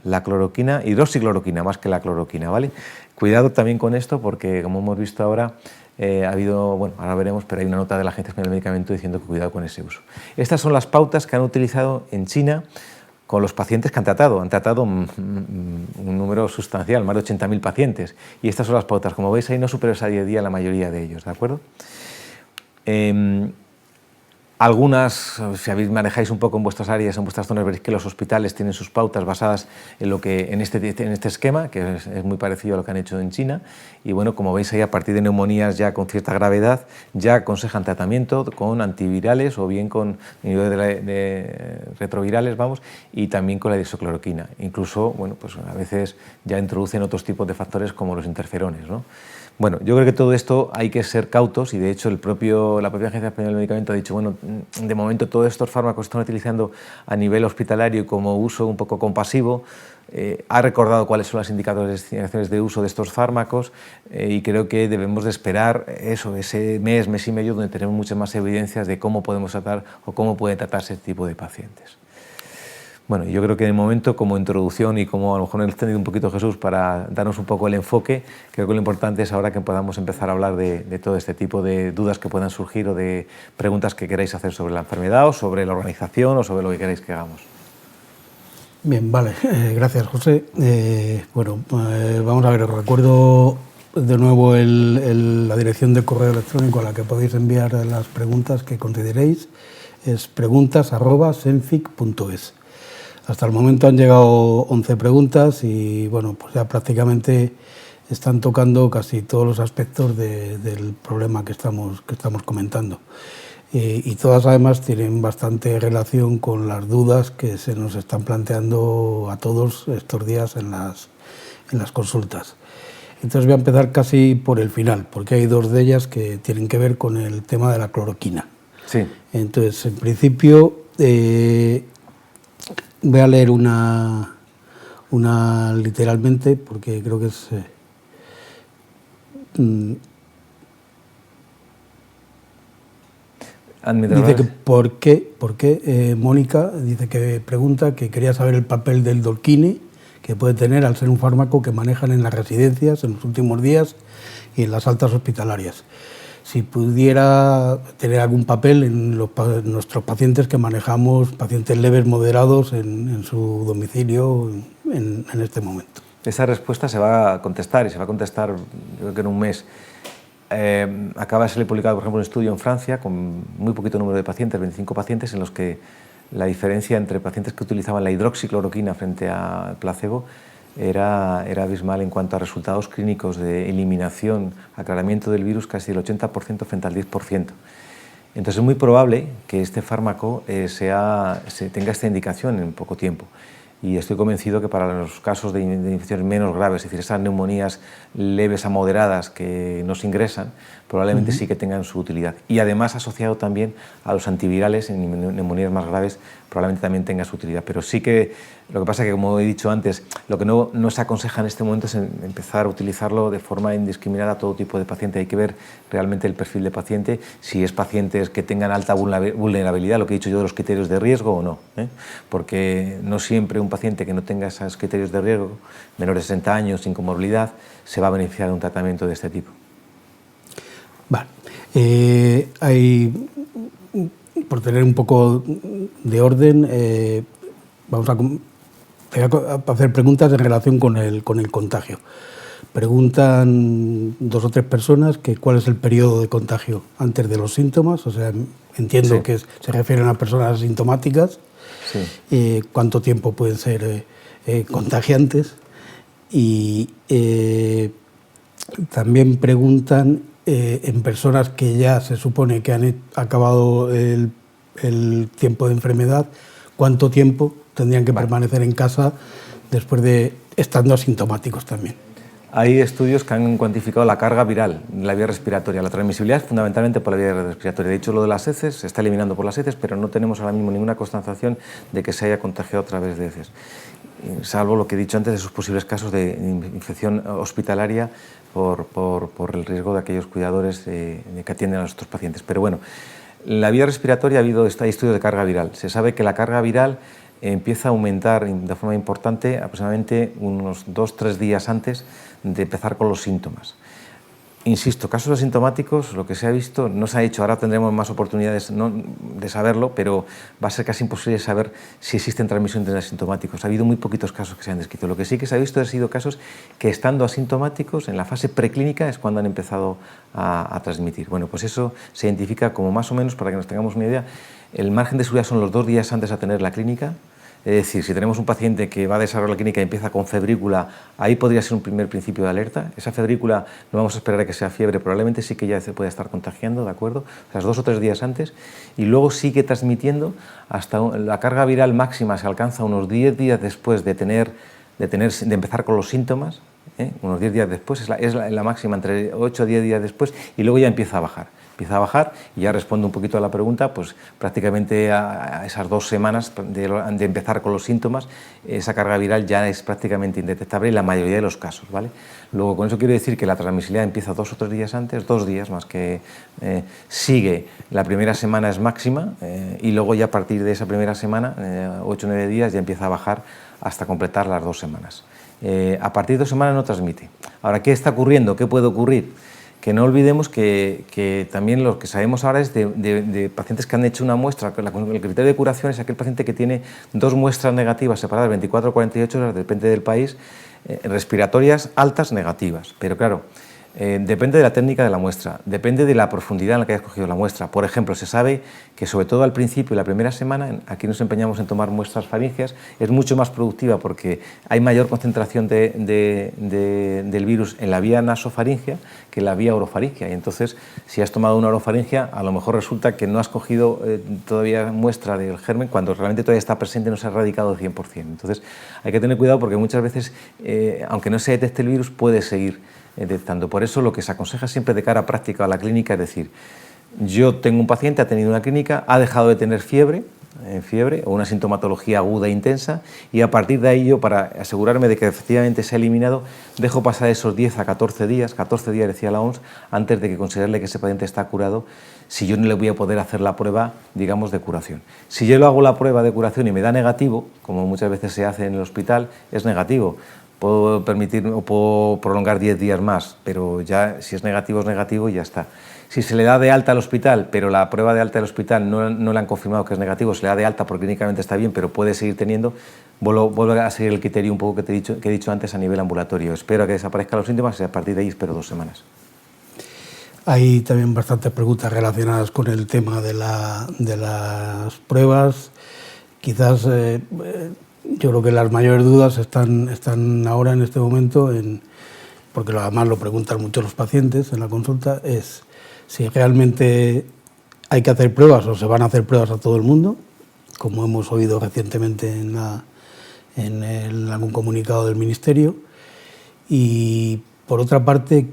hidroxicloroquina, más que la cloroquina, ¿vale? Cuidado también con esto porque, como hemos visto ahora, ha habido, bueno, ahora veremos, pero hay una nota de la Agencia Española del Medicamento diciendo que cuidado con ese uso. Estas son las pautas que han utilizado en China con los pacientes que han tratado un número sustancial, más de 80.000 pacientes, y estas son las pautas. Como veis ahí no superas a 10 días la mayoría de ellos, ¿de acuerdo? Algunas, si manejáis un poco en vuestras áreas, en vuestras zonas, veréis que los hospitales tienen sus pautas basadas en este esquema, que es muy parecido a lo que han hecho en China. Y bueno, como veis ahí, a partir de neumonías ya con cierta gravedad, ya aconsejan tratamiento con antivirales o bien con inhibidores de retrovirales, vamos, y también con la hidroxicloroquina. Incluso, bueno, pues a veces ya introducen otros tipos de factores como los interferones, ¿no? Bueno, yo creo que todo esto hay que ser cautos y de hecho la propia Agencia Española del Medicamento ha dicho, bueno, de momento todos estos fármacos se están utilizando a nivel hospitalario como uso un poco compasivo, ha recordado cuáles son las indicaciones de uso de estos fármacos y creo que debemos de esperar ese mes y medio donde tenemos muchas más evidencias de cómo podemos tratar o cómo puede tratarse este tipo de pacientes. Bueno, yo creo que de momento, como introducción y como a lo mejor he extendido un poquito Jesús para darnos un poco el enfoque, creo que lo importante es ahora que podamos empezar a hablar de todo este tipo de dudas que puedan surgir o de preguntas que queráis hacer sobre la enfermedad o sobre la organización o sobre lo que queráis que hagamos. Bien, vale, gracias José. Vamos a ver, os recuerdo de nuevo la dirección de correo electrónico a la que podéis enviar las preguntas que consideréis, es preguntas@senfic.es. Hasta el momento han llegado 11 preguntas y bueno, pues ya prácticamente están tocando casi todos los aspectos del problema que estamos comentando. Y todas además tienen bastante relación con las dudas que se nos están planteando a todos estos días en las consultas. Entonces voy a empezar casi por el final, porque hay 2 de ellas que tienen que ver con el tema de la cloroquina. Sí. Entonces, en principio, voy a leer una literalmente, porque creo que es... dice que ¿por qué Mónica dice que pregunta que quería saber el papel del Dolquine que puede tener al ser un fármaco que manejan en las residencias en los últimos días y en las altas hospitalarias. Si pudiera tener algún papel en nuestros pacientes que manejamos, pacientes leves, moderados, en su domicilio en este momento. Esa respuesta se va a contestar y se va a contestar, yo creo que en un mes. Acaba de salir publicado, por ejemplo, un estudio en Francia con muy poquito número de pacientes, 25 pacientes, en los que la diferencia entre pacientes que utilizaban la hidroxicloroquina frente al placebo era abismal en cuanto a resultados clínicos de eliminación, aclaramiento del virus, casi el 80% frente al 10%. Entonces es muy probable que este fármaco tenga esta indicación en poco tiempo. y estoy convencido que para los casos de infecciones menos graves, es decir, esas neumonías leves a moderadas que nos ingresan, probablemente sí que tengan su utilidad. Y además asociado también a los antivirales en neumonías más graves, probablemente también tenga su utilidad. Pero sí que, lo que pasa es que, como he dicho antes, lo que no se aconseja en este momento es empezar a utilizarlo de forma indiscriminada a todo tipo de paciente. Hay que ver realmente el perfil de paciente, si es pacientes que tengan alta vulnerabilidad, lo que he dicho yo de los criterios de riesgo o no, ¿eh? Porque no siempre un paciente que no tenga esos criterios de riesgo, menor de 60 años, sin comorbilidad, se va a beneficiar de un tratamiento de este tipo. Vale. Por tener un poco de orden, vamos a hacer preguntas en relación con el contagio. Preguntan 2 o 3 personas que cuál es el periodo de contagio antes de los síntomas, o sea, entiendo sí. que se refieren a personas asintomáticas, sí. Cuánto tiempo pueden ser contagiantes, y también preguntan en personas que ya se supone que han acabado el tiempo de enfermedad, cuánto tiempo tendrían que permanecer en casa después de estando asintomáticos también. Hay estudios que han cuantificado la carga viral de la vía respiratoria. La transmisibilidad es fundamentalmente por la vía respiratoria. De hecho, lo de las heces se está eliminando por las heces, pero no tenemos ahora mismo ninguna constatación de que se haya contagiado a través de heces, salvo lo que he dicho antes de esos posibles casos de infección hospitalaria por el riesgo de aquellos cuidadores que atienden a nuestros pacientes. Pero bueno, en la vía respiratoria ha habido este estudio de carga viral. Se sabe que la carga viral empieza a aumentar de forma importante aproximadamente unos 2-3 días antes de empezar con los síntomas. Insisto, casos asintomáticos, lo que se ha visto, no se ha hecho, ahora tendremos más oportunidades de saberlo, pero va a ser casi imposible saber si existen transmisión entre asintomáticos. Ha habido muy poquitos casos que se han descrito. Lo que sí que se ha visto han sido casos que, estando asintomáticos, en la fase preclínica es cuando han empezado a transmitir. Bueno, pues eso se identifica como, más o menos, para que nos tengamos una idea, el margen de seguridad son los 2 días antes de tener la clínica. Es decir, si tenemos un paciente que va a desarrollar la clínica y empieza con febrícula, ahí podría ser un primer principio de alerta. Esa febrícula no vamos a esperar a que sea fiebre, probablemente sí que ya se puede estar contagiando, ¿de acuerdo? O sea, 2 o 3 días antes, y luego sigue transmitiendo hasta la carga viral máxima se alcanza unos 10 días después de empezar con los síntomas, unos 10 días después, es la máxima, entre 8 o 10 días después, y luego ya empieza a bajar. Empieza a bajar y ya respondo un poquito a la pregunta, pues prácticamente a esas 2 semanas de empezar con los síntomas, esa carga viral ya es prácticamente indetectable en la mayoría de los casos, ¿vale? Luego, con eso quiero decir que la transmisibilidad empieza 2 o 3 días antes, 2 días más que sigue, la primera semana es máxima y luego ya a partir de esa primera semana, 8 o 9 días, ya empieza a bajar hasta completar las 2 semanas. A partir de 2 semanas no transmite. Ahora, ¿qué está ocurriendo? ¿Qué puede ocurrir? Que no olvidemos que también lo que sabemos ahora es de pacientes que han hecho una muestra. El criterio de curación es aquel paciente que tiene 2 muestras negativas separadas 24 o 48 horas, depende del país, respiratorias altas negativas. Pero claro, depende de la técnica de la muestra, depende de la profundidad en la que hayas cogido la muestra. Por ejemplo, se sabe que sobre todo al principio, la primera semana, aquí nos empeñamos en tomar muestras faríngeas, es mucho más productiva porque hay mayor concentración del virus en la vía nasofaringea que en la vía orofaringea. Y entonces, si has tomado una orofaringea, a lo mejor resulta que no has cogido todavía muestra del germen cuando realmente todavía está presente y no se ha erradicado al 100%. Entonces, hay que tener cuidado porque muchas veces, aunque no se detecte el virus, puede seguir detectando. Por eso lo que se aconseja siempre de cara práctica a la clínica es decir, yo tengo un paciente, ha tenido una clínica, ha dejado de tener fiebre o una sintomatología aguda e intensa, y a partir de ahí yo, para asegurarme de que efectivamente se ha eliminado, dejo pasar esos 10 a 14 días decía la OMS, antes de que considerarle que ese paciente está curado, si yo no le voy a poder hacer la prueba, digamos, de curación. Si yo le hago la prueba de curación y me da negativo, como muchas veces se hace en el hospital, es negativo. Puedo permitir o puedo prolongar 10 días más, pero ya si es negativo y ya está. Si se le da de alta al hospital, pero la prueba de alta del hospital no le han confirmado que es negativo, se le da de alta porque clínicamente está bien, pero puede seguir teniendo, vuelvo a seguir el criterio un poco que he dicho antes a nivel ambulatorio. Espero a que desaparezcan los síntomas y a partir de ahí espero 2 semanas. Hay también bastantes preguntas relacionadas con el tema de las pruebas. Quizás yo creo que las mayores dudas están ahora en este momento, porque además lo preguntan mucho los pacientes en la consulta, es si realmente hay que hacer pruebas o se van a hacer pruebas a todo el mundo, como hemos oído recientemente en en algún comunicado del Ministerio. Y por otra parte,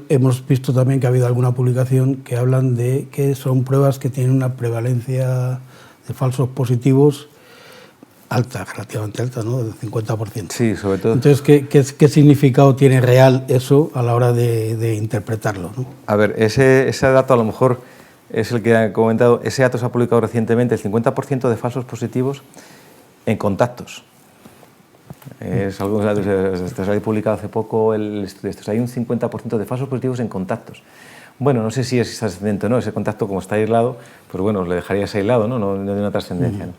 hemos visto también que ha habido alguna publicación que hablan de que son pruebas que tienen una prevalencia de falsos positivos alta, relativamente alta, ¿no? Del 50%. Sí, sobre todo. Entonces, ¿qué significado tiene real eso a la hora de interpretarlo, ¿no? A ver, ese dato a lo mejor es el que ha comentado. Ese dato se ha publicado recientemente, el 50% de falsos positivos en contactos. Es algo que se ha publicado hace poco el estudio. Hay un 50% de falsos positivos en contactos. Bueno, no sé si es ascendente o no, ese contacto como está aislado, pues bueno, le dejarías aislado, ¿no? No tiene una trascendencia, ¿no?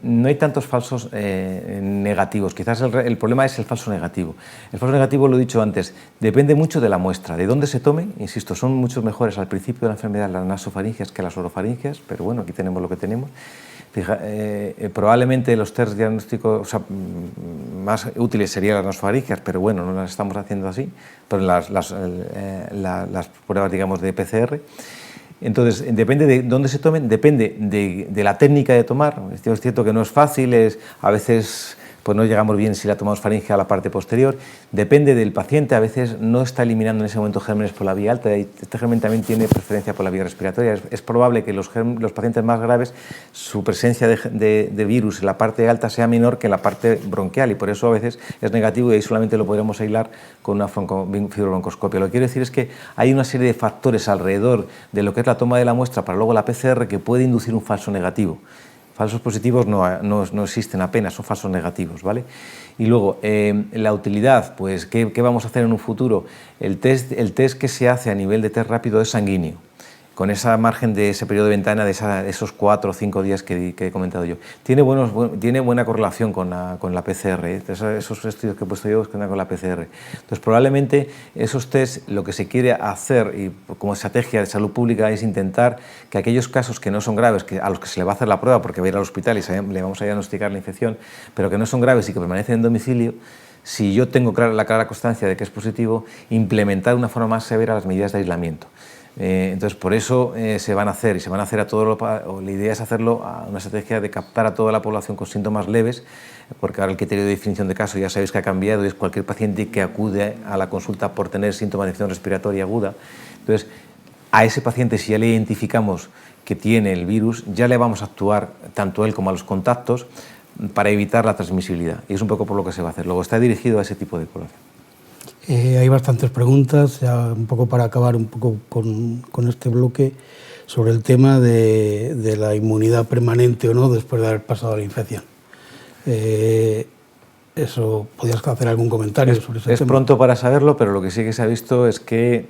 No hay tantos falsos negativos, quizás el problema es el falso negativo. El falso negativo, lo he dicho antes, depende mucho de la muestra, de dónde se tome. Insisto, son mucho mejores al principio de la enfermedad las nasofaringias que las orofaringias, pero bueno, aquí tenemos lo que tenemos. Probablemente los test diagnósticos, o sea, más útiles serían las nasofaringias, pero bueno, no las estamos haciendo así, pero las pruebas, digamos, de PCR. Entonces, depende de dónde se tomen, depende de la técnica de tomar. Es cierto que no es fácil, a veces pues no llegamos bien si la tomamos faringe a la parte posterior. Depende del paciente, a veces no está eliminando en ese momento gérmenes por la vía alta. Este germen también tiene preferencia por la vía respiratoria. Es probable que los pacientes más graves, su presencia de virus en la parte alta sea menor que en la parte bronquial, y por eso a veces es negativo, y ahí solamente lo podremos aislar con una fibrobroncoscopia. Lo que quiero decir es que hay una serie de factores alrededor de lo que es la toma de la muestra para luego la PCR que puede inducir un falso negativo. Falsos positivos no existen apenas, son falsos negativos, ¿vale? Y luego, la utilidad, pues, ¿qué vamos a hacer en un futuro? El test que se hace a nivel de test rápido es sanguíneo, con esa margen de ese periodo de ventana de esos 4 o 5 días que he comentado yo. Tiene buena correlación con la PCR, esos estudios que he puesto yo con la PCR. Entonces, probablemente esos test, lo que se quiere hacer, y como estrategia de salud pública, es intentar que aquellos casos que no son graves, a los que se le va a hacer la prueba porque va a ir al hospital y le vamos a diagnosticar la infección, pero que no son graves y que permanecen en domicilio, si yo tengo la clara constancia de que es positivo, implementar de una forma más severa las medidas de aislamiento. Entonces, por eso se van a hacer, y se van a hacer la idea es hacerlo a una estrategia de captar a toda la población con síntomas leves, porque ahora el criterio de definición de caso ya sabéis que ha cambiado, y es cualquier paciente que acude a la consulta por tener síntomas de infección respiratoria aguda. Entonces, a ese paciente, si ya le identificamos que tiene el virus, ya le vamos a actuar, tanto él como a los contactos, para evitar la transmisibilidad, y es un poco por lo que se va a hacer. Luego está dirigido a ese tipo de población. Hay bastantes preguntas, ya un poco para acabar un poco con este bloque, sobre el tema de la inmunidad permanente o no después de haber pasado la infección. Eso, ¿podrías hacer algún comentario sobre ese tema? Es pronto para saberlo, pero lo que sí que se ha visto es que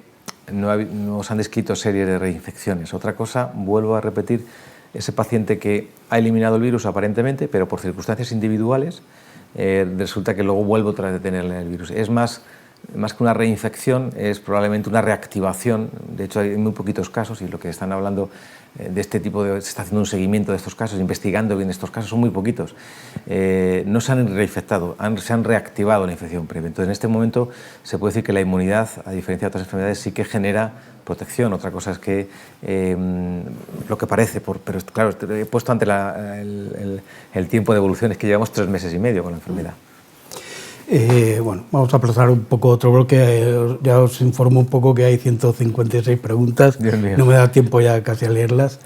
no se han descrito series de reinfecciones. Otra cosa, vuelvo a repetir, ese paciente que ha eliminado el virus aparentemente, pero por circunstancias individuales, resulta que luego vuelve otra vez a tener el virus. Es más que una reinfección, es probablemente una reactivación. De hecho, hay muy poquitos casos, y lo que están hablando de este tipo se está haciendo un seguimiento de estos casos, investigando bien estos casos, son muy poquitos. No se han reinfectado, se han reactivado la infección previa. Entonces, en este momento se puede decir que la inmunidad, a diferencia de otras enfermedades, sí que genera protección. Otra cosa es que lo que parece, pero claro, he puesto ante el tiempo de evolución, es que llevamos 3 meses y medio con la enfermedad. Bueno, vamos a aplazar un poco otro bloque. Ya os informo un poco que hay 156 preguntas. No me da tiempo ya casi a leerlas,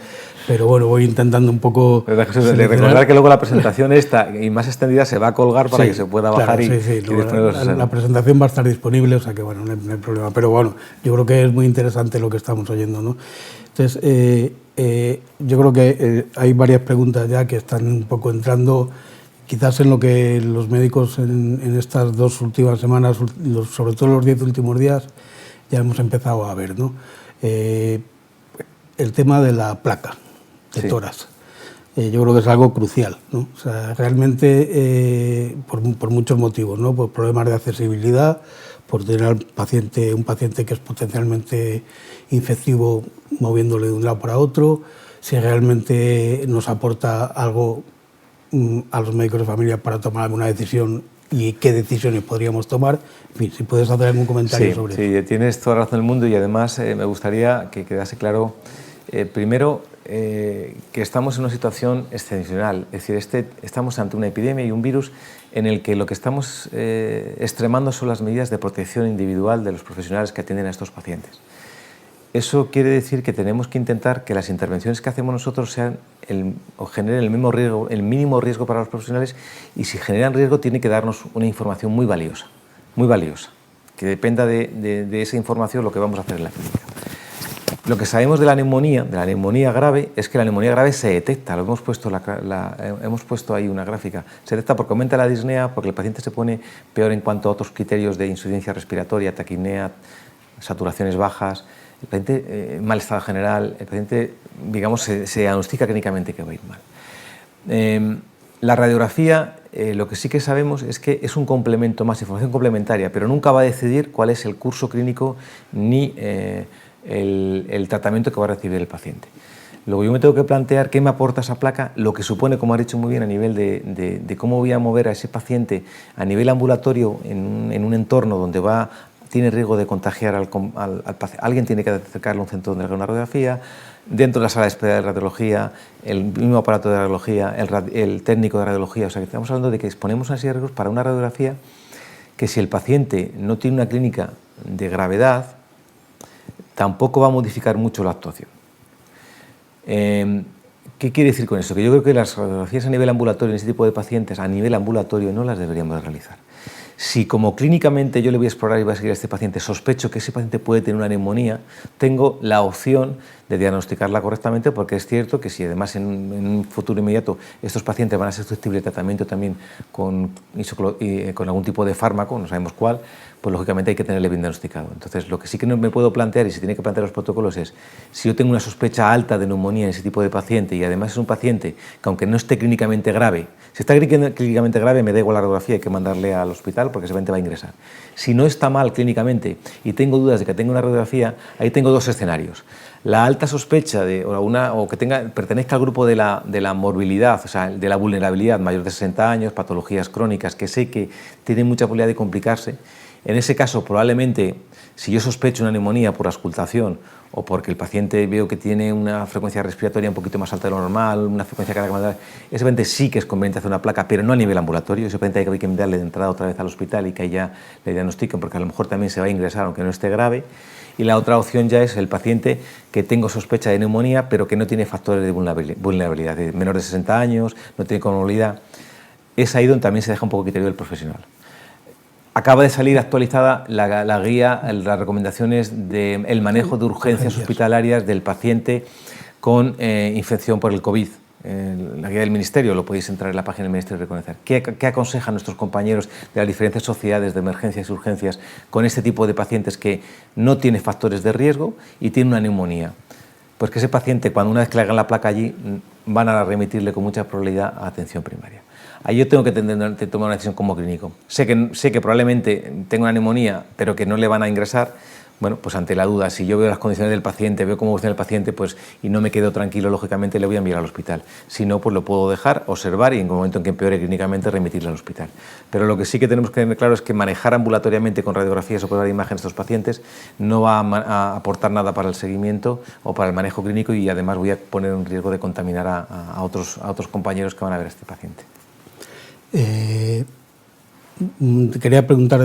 pero bueno, voy intentando un poco... Recordar que luego la presentación esta y más extendida se va a colgar para que se pueda bajar, claro, la presentación va a estar disponible, o sea que bueno, no hay problema. Pero bueno, yo creo que es muy interesante lo que estamos oyendo, ¿no? Entonces, yo creo que hay varias preguntas ya que están un poco entrando, quizás en lo que los médicos en estas 2 últimas semanas, sobre todo los 10 últimos días, ya hemos empezado a ver, ¿no? El tema de la placa de tórax. Yo creo que es algo crucial, ¿no? O sea, realmente por muchos motivos, ¿no? Por problemas de accesibilidad, por tener un paciente que es potencialmente infectivo moviéndole de un lado para otro, si realmente nos aporta algo a los médicos de familia para tomar alguna decisión y qué decisiones podríamos tomar. En fin, si puedes hacer algún comentario sobre eso. Sí, tienes toda la razón del mundo, y además me gustaría que quedase claro, primero, que estamos en una situación excepcional, es decir, estamos ante una epidemia y un virus en el que lo que estamos extremando son las medidas de protección individual de los profesionales que atienden a estos pacientes. Eso quiere decir que tenemos que intentar que las intervenciones que hacemos nosotros sean o generen el mínimo riesgo para los profesionales, y si generan riesgo tiene que darnos una información muy valiosa, que dependa de esa información lo que vamos a hacer en la clínica. Lo que sabemos de la neumonía grave, es que la neumonía grave se detecta, lo hemos puesto ahí una gráfica, se detecta porque aumenta la disnea, porque el paciente se pone peor en cuanto a otros criterios de insuficiencia respiratoria, taquipnea, saturaciones bajas, el paciente mal estado general, el paciente, digamos, se diagnostica clínicamente que va a ir mal. La radiografía, lo que sí que sabemos es que es un complemento más, información complementaria, pero nunca va a decidir cuál es el curso clínico ni el tratamiento que va a recibir el paciente. Luego yo me tengo que plantear qué me aporta esa placa, lo que supone, como ha dicho muy bien, a nivel de cómo voy a mover a ese paciente a nivel ambulatorio en un entorno donde tiene riesgo de contagiar al paciente. Alguien tiene que acercarle a un centro donde haga una radiografía, dentro de la sala de espera de radiología, el mismo aparato de radiología, el técnico de radiología. O sea, que estamos hablando de que exponemos a riesgos para una radiografía que, si el paciente no tiene una clínica de gravedad, tampoco va a modificar mucho la actuación. ¿Qué quiere decir con eso? Que yo creo que las radiografías a nivel ambulatorio en este tipo de pacientes, a nivel ambulatorio, no las deberíamos de realizar. Si como clínicamente yo le voy a explorar y voy a seguir a este paciente, sospecho que ese paciente puede tener una neumonía, tengo la opción de diagnosticarla correctamente, porque es cierto que si además en un futuro inmediato estos pacientes van a ser susceptibles de tratamiento también con algún tipo de fármaco, no sabemos cuál, pues lógicamente hay que tenerle bien diagnosticado. Entonces, lo que sí que no me puedo plantear, y se tiene que plantear los protocolos, es si yo tengo una sospecha alta de neumonía en ese tipo de paciente, y además es un paciente que, aunque no esté clínicamente grave, si está clínicamente grave, me da igual la radiografía, hay que mandarle al hospital porque ese paciente va a ingresar. Si no está mal clínicamente y tengo dudas de que tenga una radiografía, ahí tengo dos escenarios. La alta sospecha o que pertenezca al grupo de la morbilidad, o sea, de la vulnerabilidad, mayor de 60 años, patologías crónicas, que sé que tienen mucha probabilidad de complicarse. En ese caso, probablemente, si yo sospecho una neumonía por auscultación o porque el paciente veo que tiene una frecuencia respiratoria un poquito más alta de lo normal, una frecuencia cardíaca, ese paciente sí que es conveniente hacer una placa, pero no a nivel ambulatorio. Ese paciente hay que darle de entrada otra vez al hospital y que ya le diagnostiquen, porque a lo mejor también se va a ingresar aunque no esté grave. Y la otra opción ya es el paciente que tengo sospecha de neumonía, pero que no tiene factores de vulnerabilidad, de menor de 60 años, no tiene comorbilidad. Es ahí donde también se deja un poco criterio del profesional. Acaba de salir actualizada la guía, las recomendaciones del manejo de urgencias hospitalarias del paciente con infección por el COVID. La guía del Ministerio, lo podéis entrar en la página del Ministerio y reconocer. ¿Qué aconsejan nuestros compañeros de las diferentes sociedades de emergencias y urgencias con este tipo de pacientes que no tiene factores de riesgo y tiene una neumonía? Pues que ese paciente, cuando una vez que le hagan la placa allí, van a remitirle con mucha probabilidad a atención primaria. Ahí yo tengo que tomar una decisión como clínico. Sé que probablemente tenga una neumonía, pero que no le van a ingresar. Bueno, pues ante la duda, si yo veo las condiciones del paciente, veo cómo evoluciona el paciente, pues, y no me quedo tranquilo, lógicamente le voy a enviar al hospital. Si no, pues lo puedo dejar, observar y en el momento en que empeore clínicamente remitirle al hospital. Pero lo que sí que tenemos que tener claro es que manejar ambulatoriamente con radiografías o pruebas de imagen estos pacientes no va a aportar nada para el seguimiento o para el manejo clínico, y además voy a poner en riesgo de contaminar a otros compañeros que van a ver a este paciente. Quería preguntar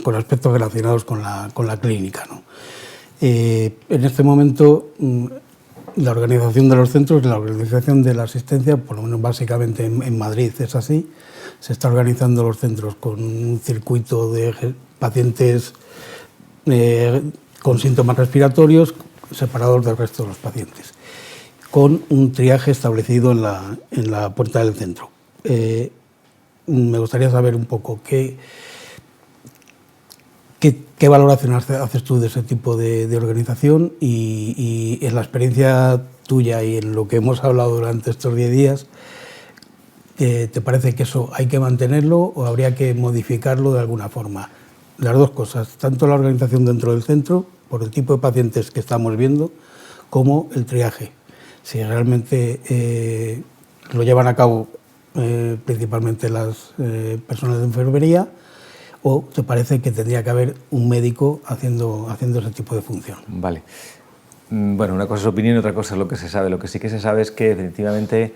con aspectos relacionados con la clínica, ¿no? En este momento, la organización de los centros, la organización de la asistencia, por lo menos básicamente en Madrid es así, se está organizando los centros con un circuito de pacientes con síntomas respiratorios separados del resto de los pacientes, con un triaje establecido en la puerta del centro. Me gustaría saber un poco qué valoración haces tú de ese tipo de organización y en la experiencia tuya y en lo que hemos hablado durante estos 10 días, ¿te parece que eso hay que mantenerlo o habría que modificarlo de alguna forma? Las dos cosas, tanto la organización dentro del centro, por el tipo de pacientes que estamos viendo, como el triaje. Si realmente lo llevan a cabo principalmente las personas de enfermería, o te parece que tendría que haber un médico haciendo ese tipo de función. Vale. Bueno, una cosa es opinión y otra cosa es lo que se sabe. Lo que sí que se sabe es que definitivamente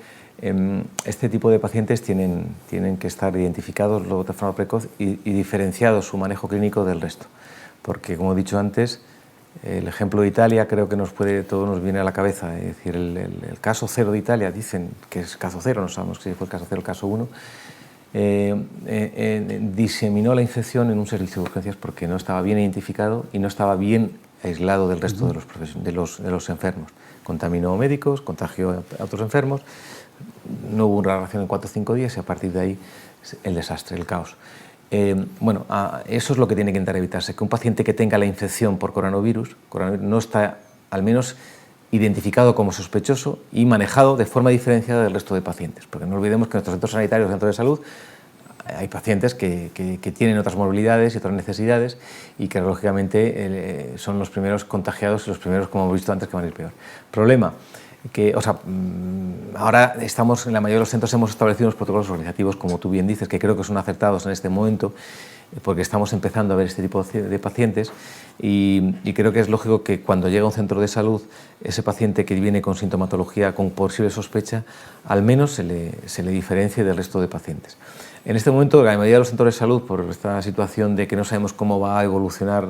este tipo de pacientes tienen que estar identificados luego de forma precoz y diferenciados su manejo clínico del resto. Porque, como he dicho antes, el ejemplo de Italia creo que todo nos viene a la cabeza. Es decir, el caso cero de Italia, dicen que es caso cero, no sabemos si fue el caso cero o el caso 1, diseminó la infección en un servicio de urgencias porque no estaba bien identificado y no estaba bien aislado del resto de los enfermos. Contaminó médicos, contagió a otros enfermos, no hubo una reacción en 4 o 5 días y a partir de ahí el desastre, el caos. Bueno, eso es lo que tiene que intentar evitarse, que un paciente que tenga la infección por coronavirus no está al menos identificado como sospechoso y manejado de forma diferenciada del resto de pacientes, porque no olvidemos que en nuestros centros sanitarios, centros de salud, hay pacientes que tienen otras morbilidades y otras necesidades y que lógicamente son los primeros contagiados y los primeros, como hemos visto antes, que van a ir peor. Problema, ahora estamos, en la mayoría de los centros hemos establecido unos protocolos organizativos, como tú bien dices, que creo que son acertados en este momento, porque estamos empezando a ver este tipo de pacientes y creo que es lógico que cuando llega a un centro de salud, ese paciente que viene con sintomatología, con posible sospecha, al menos se le diferencie del resto de pacientes. En este momento, la mayoría de los centros de salud, por esta situación de que no sabemos cómo va a evolucionar,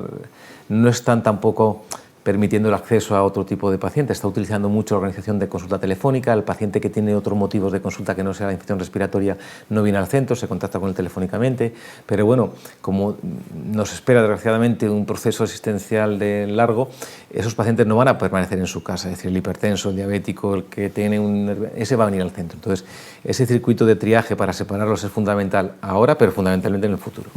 no están tampoco permitiendo el acceso a otro tipo de pacientes. Está utilizando mucho la organización de consulta telefónica. El paciente que tiene otros motivos de consulta que no sea la infección respiratoria no viene al centro, se contacta con él telefónicamente. Pero bueno, como nos espera desgraciadamente un proceso asistencial largo, esos pacientes no van a permanecer en su casa. Es decir, el hipertenso, el diabético, el que tiene ese va a venir al centro. Entonces, ese circuito de triaje para separarlos es fundamental ahora, pero fundamentalmente en el futuro.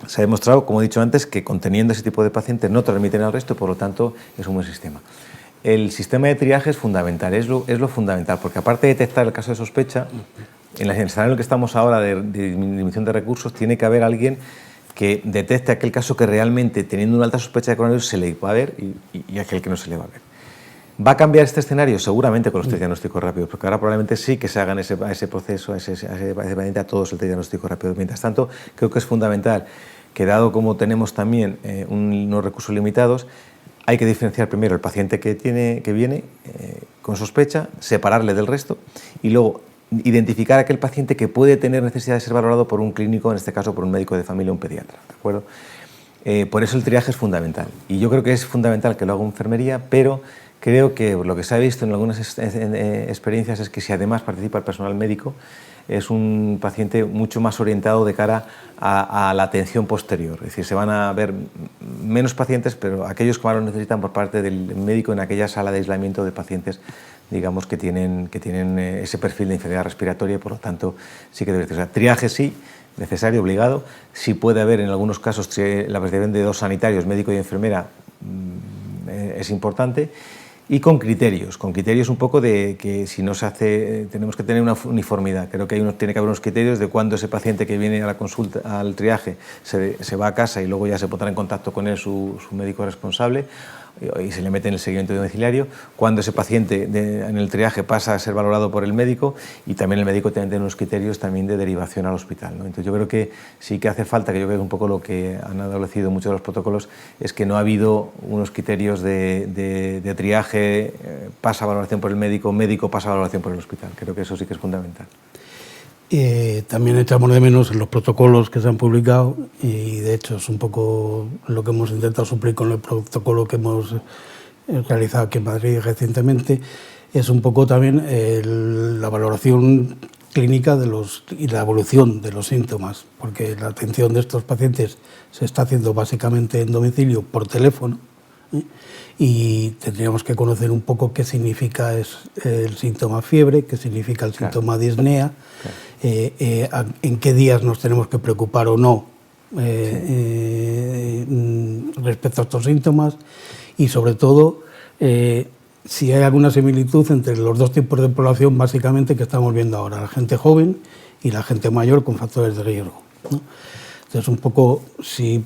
Se ha demostrado, como he dicho antes, que conteniendo ese tipo de pacientes no transmiten al resto y por lo tanto es un buen sistema. El sistema de triaje es fundamental, es lo fundamental, porque aparte de detectar el caso de sospecha, en el escenario en el que estamos ahora de disminución de recursos, tiene que haber alguien que detecte aquel caso que realmente, teniendo una alta sospecha de coronavirus, se le va a ver y aquel que no se le va a ver. ¿Va a cambiar este escenario? Seguramente con los diagnósticos rápidos, porque ahora probablemente sí que se hagan ese proceso, a ese paciente, a todos el diagnóstico rápido. Mientras tanto, creo que es fundamental que, dado como tenemos también unos recursos limitados, hay que diferenciar primero el paciente que viene con sospecha, separarle del resto y luego identificar a aquel paciente que puede tener necesidad de ser valorado por un clínico, en este caso por un médico de familia o un pediatra, ¿de acuerdo? Por eso el triaje es fundamental y yo creo que es fundamental que lo haga enfermería, pero creo que lo que se ha visto en algunas experiencias es que si además participa el personal médico, es un paciente mucho más orientado de cara a la atención posterior. Es decir, se van a ver menos pacientes, pero aquellos que más lo necesitan por parte del médico en aquella sala de aislamiento de pacientes, digamos, que tienen ese perfil de enfermedad respiratoria y por lo tanto sí que debe ser. O sea, triaje sí, necesario, obligado. Sí puede haber en algunos casos la participación de 2 sanitarios, médico y enfermera, es importante. Y con criterios un poco de que si no se hace, tenemos que tener una uniformidad. Creo que tiene que haber unos criterios de cuándo ese paciente que viene a la consulta, al triaje, se va a casa y luego ya se pondrá en contacto con él su médico responsable y se le mete en el seguimiento domiciliario, cuando ese paciente en el triaje pasa a ser valorado por el médico y también el médico tiene unos criterios también de derivación al hospital, ¿no? Entonces yo creo que sí que hace falta, que yo creo que un poco lo que han adolecido muchos de los protocolos es que no ha habido unos criterios de triaje, pasa a valoración por el médico, médico pasa a valoración por el hospital. Creo que eso sí que es fundamental. También echamos de menos en los protocolos que se han publicado y de hecho es un poco lo que hemos intentado suplir con el protocolo que hemos realizado aquí en Madrid recientemente, es un poco también la valoración clínica y la evolución de los síntomas, porque la atención de estos pacientes se está haciendo básicamente en domicilio por teléfono, y tendríamos que conocer un poco qué significa el síntoma fiebre, qué significa el síntoma disnea, en qué días nos tenemos que preocupar o no respecto a estos síntomas y sobre todo si hay alguna similitud entre los 2 tipos de población básicamente que estamos viendo ahora, la gente joven y la gente mayor con factores de riesgo, ¿no? Entonces, un poco, si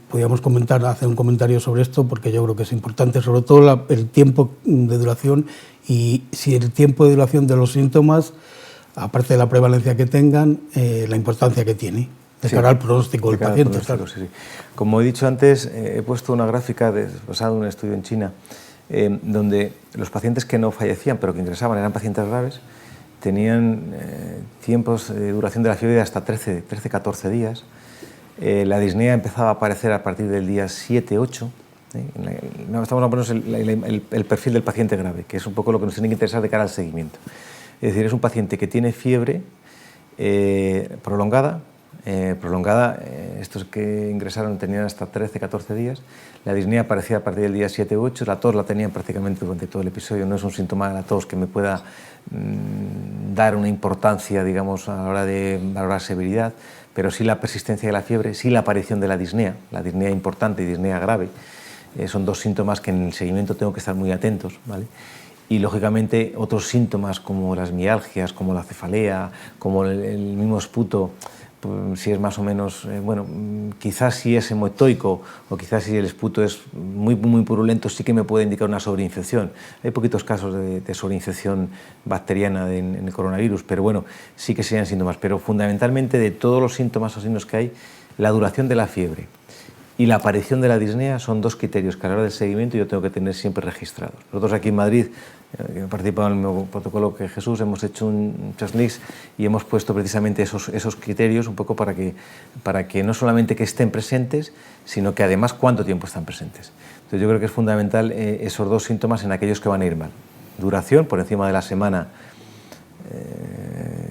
podíamos hacer un comentario sobre esto, porque yo creo que es importante, sobre todo el tiempo de duración y si el tiempo de duración de los síntomas, aparte de la prevalencia que tengan, la importancia que tiene de cara al pronóstico del paciente. Claro. Sí. Como he dicho antes, he puesto una gráfica basada en un estudio en China donde los pacientes que no fallecían pero que ingresaban eran pacientes graves, tenían tiempos de duración de la fiebre de hasta 13-14 días. La disnea empezaba a aparecer a partir del día 7-8. Estamos a ponernos el perfil del paciente grave, que es un poco lo que nos tiene que interesar de cara al seguimiento. Es decir, es un paciente que tiene fiebre prolongada. Estos que ingresaron tenían hasta 13-14 días. La disnea aparecía a partir del día 7-8. La tos la tenían prácticamente durante todo el episodio. No es un síntoma de la tos que me pueda dar una importancia, digamos, a la hora de valorar severidad, pero sí la persistencia de la fiebre, sí la aparición de la disnea importante y disnea grave. Son dos síntomas que en el seguimiento tengo que estar muy atentos, ¿vale? Y lógicamente otros síntomas como las mialgias, como la cefalea, como el mismo esputo, pues, si es más o menos, quizás si es hemotoico o quizás si el esputo es muy purulento, sí que me puede indicar una sobreinfección. Hay poquitos casos de sobreinfección bacteriana en el coronavirus, pero bueno, sí que serían síntomas. Pero fundamentalmente de todos los síntomas o signos que hay, la duración de la fiebre y la aparición de la disnea son dos criterios que a la hora del seguimiento yo tengo que tener siempre registrados. Nosotros aquí en Madrid, que he participado en el mismo protocolo que Jesús, hemos hecho un checklist y hemos puesto precisamente esos criterios un poco para que no solamente que estén presentes, sino que además cuánto tiempo están presentes. Entonces yo creo que es fundamental esos dos síntomas en aquellos que van a ir mal. Duración por encima de la semana.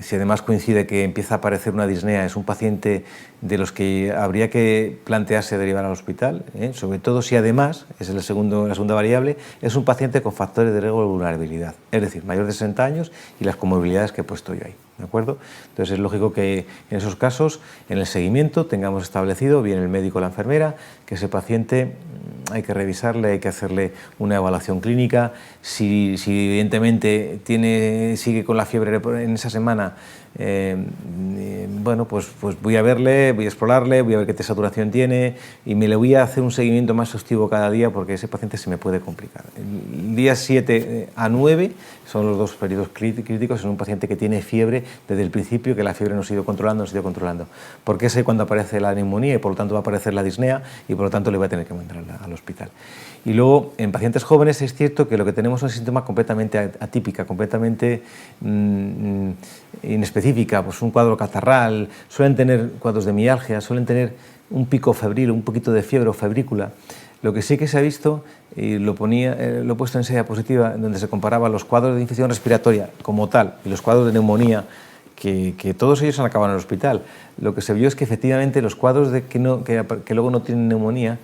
Si además coincide que empieza a aparecer una disnea, es un paciente de los que habría que plantearse derivar al hospital, sobre todo si además, es la segunda variable, es un paciente con factores de riesgo de vulnerabilidad, es decir, mayor de 60 años y las comorbilidades que he puesto yo ahí. ¿De acuerdo? Entonces es lógico que en esos casos, en el seguimiento, tengamos establecido, bien el médico o la enfermera, que ese paciente hay que revisarle, hay que hacerle una evaluación clínica. Si evidentemente sigue con la fiebre en esa semana, pues voy a verle, voy a explorarle, voy a ver qué saturación tiene y me le voy a hacer un seguimiento más exhaustivo cada día porque ese paciente se me puede complicar. El día 7 a 9 son los dos periodos críticos en un paciente que tiene fiebre desde el principio, que la fiebre no se ha ido controlando, porque es ahí cuando aparece la neumonía y por lo tanto va a aparecer la disnea y por lo tanto le voy a tener que mandar al hospital. Y luego en pacientes jóvenes es cierto que lo que tenemos es un síntoma completamente atípica, completamente inespecífica, pues un cuadro catarral, suelen tener cuadros de mialgia, suelen tener un pico febril, un poquito de fiebre o febrícula. Lo que sí que se ha visto, y lo he puesto en esa diapositiva, donde se comparaba los cuadros de infección respiratoria como tal y los cuadros de neumonía, que todos ellos han acabado en el hospital. Lo que se vio es que efectivamente los cuadros que luego no tienen neumonía,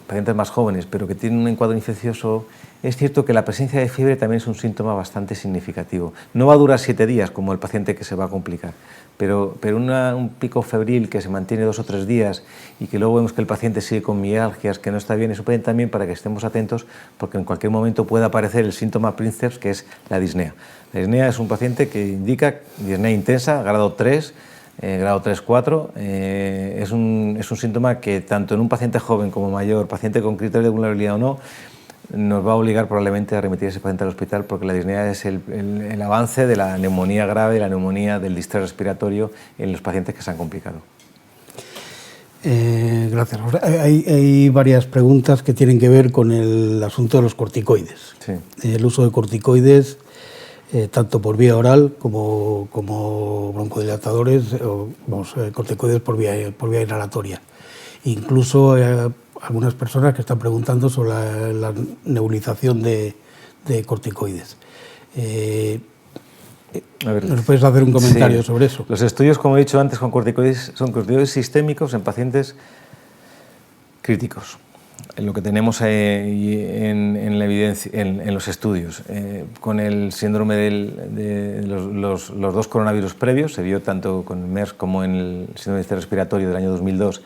pacientes más jóvenes, pero que tienen un cuadro infeccioso, es cierto que la presencia de fiebre también es un síntoma bastante significativo. No va a durar 7 días como el paciente que se va a complicar, pero un pico febril que se mantiene 2 o 3 días y que luego vemos que el paciente sigue con mialgias, que no está bien, eso puede también para que estemos atentos porque en cualquier momento puede aparecer el síntoma princeps, que es la disnea. La disnea es un paciente que indica disnea intensa, grado 3, grado 3-4, es un síntoma que tanto en un paciente joven como mayor, paciente con criterio de vulnerabilidad o no, nos va a obligar probablemente a remitir a ese paciente al hospital porque la disnea es el avance de la neumonía grave, la neumonía del distrés respiratorio en los pacientes que se han complicado. Gracias. Hay varias preguntas que tienen que ver con el asunto de los corticoides. Sí. El uso de corticoides, tanto por vía oral como broncodilatadores, corticoides por vía inhalatoria. Incluso algunas personas que están preguntando sobre la nebulización de corticoides. ¿Nos puedes hacer un comentario sobre eso? Los estudios, como he dicho antes, con corticoides son corticoides sistémicos en pacientes críticos. Lo que tenemos en la evidencia, en los estudios, con el síndrome de los dos coronavirus previos, se vio tanto con el MERS como en el síndrome respiratorio del año 2002,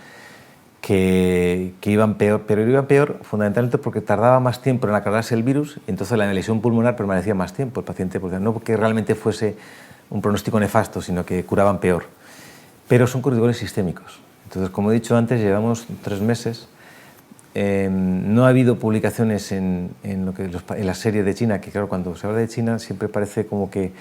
que iban peor, pero iban peor fundamentalmente porque tardaba más tiempo en acarrearse el virus, y entonces la lesión pulmonar permanecía más tiempo, el paciente, no porque realmente fuese un pronóstico nefasto, sino que curaban peor. Pero son corticoides sistémicos. Entonces, como he dicho antes, llevamos 3 meses. No ha habido publicaciones en la serie de China, que claro, cuando se habla de China siempre parece como que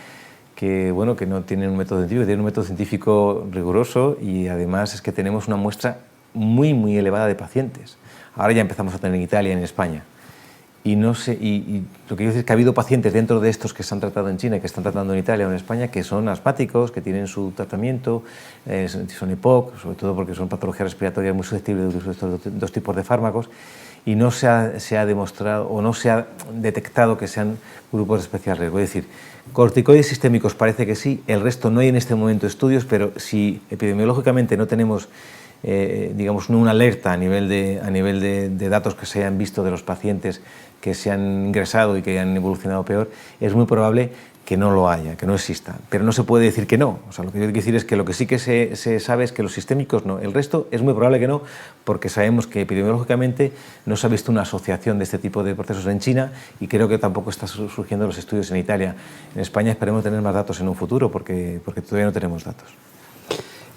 no tienen un método científico, tienen un método científico riguroso y además es que tenemos una muestra muy elevada de pacientes. Ahora ya empezamos a tener en Italia y en España. y lo que quiero decir es que ha habido pacientes dentro de estos que se han tratado en China y que están tratando en Italia o en España que son asmáticos, que tienen su tratamiento, son EPOC, sobre todo porque son patologías respiratorias muy susceptibles de uso de estos dos tipos de fármacos, y no se ha demostrado o no se ha detectado que sean grupos de especial riesgo. Es decir, corticoides sistémicos parece que sí, el resto no hay en este momento estudios, pero si epidemiológicamente no tenemos digamos, una alerta a nivel de datos que se hayan visto de los pacientes que se han ingresado y que han evolucionado peor, es muy probable que no lo haya, que no exista. Pero no se puede decir que no. O sea, lo que yo quiero decir es que lo que sí que se sabe es que los sistémicos no. El resto es muy probable que no, porque sabemos que epidemiológicamente no se ha visto una asociación de este tipo de procesos en China y creo que tampoco están surgiendo los estudios en Italia. En España esperemos tener más datos en un futuro, porque todavía no tenemos datos.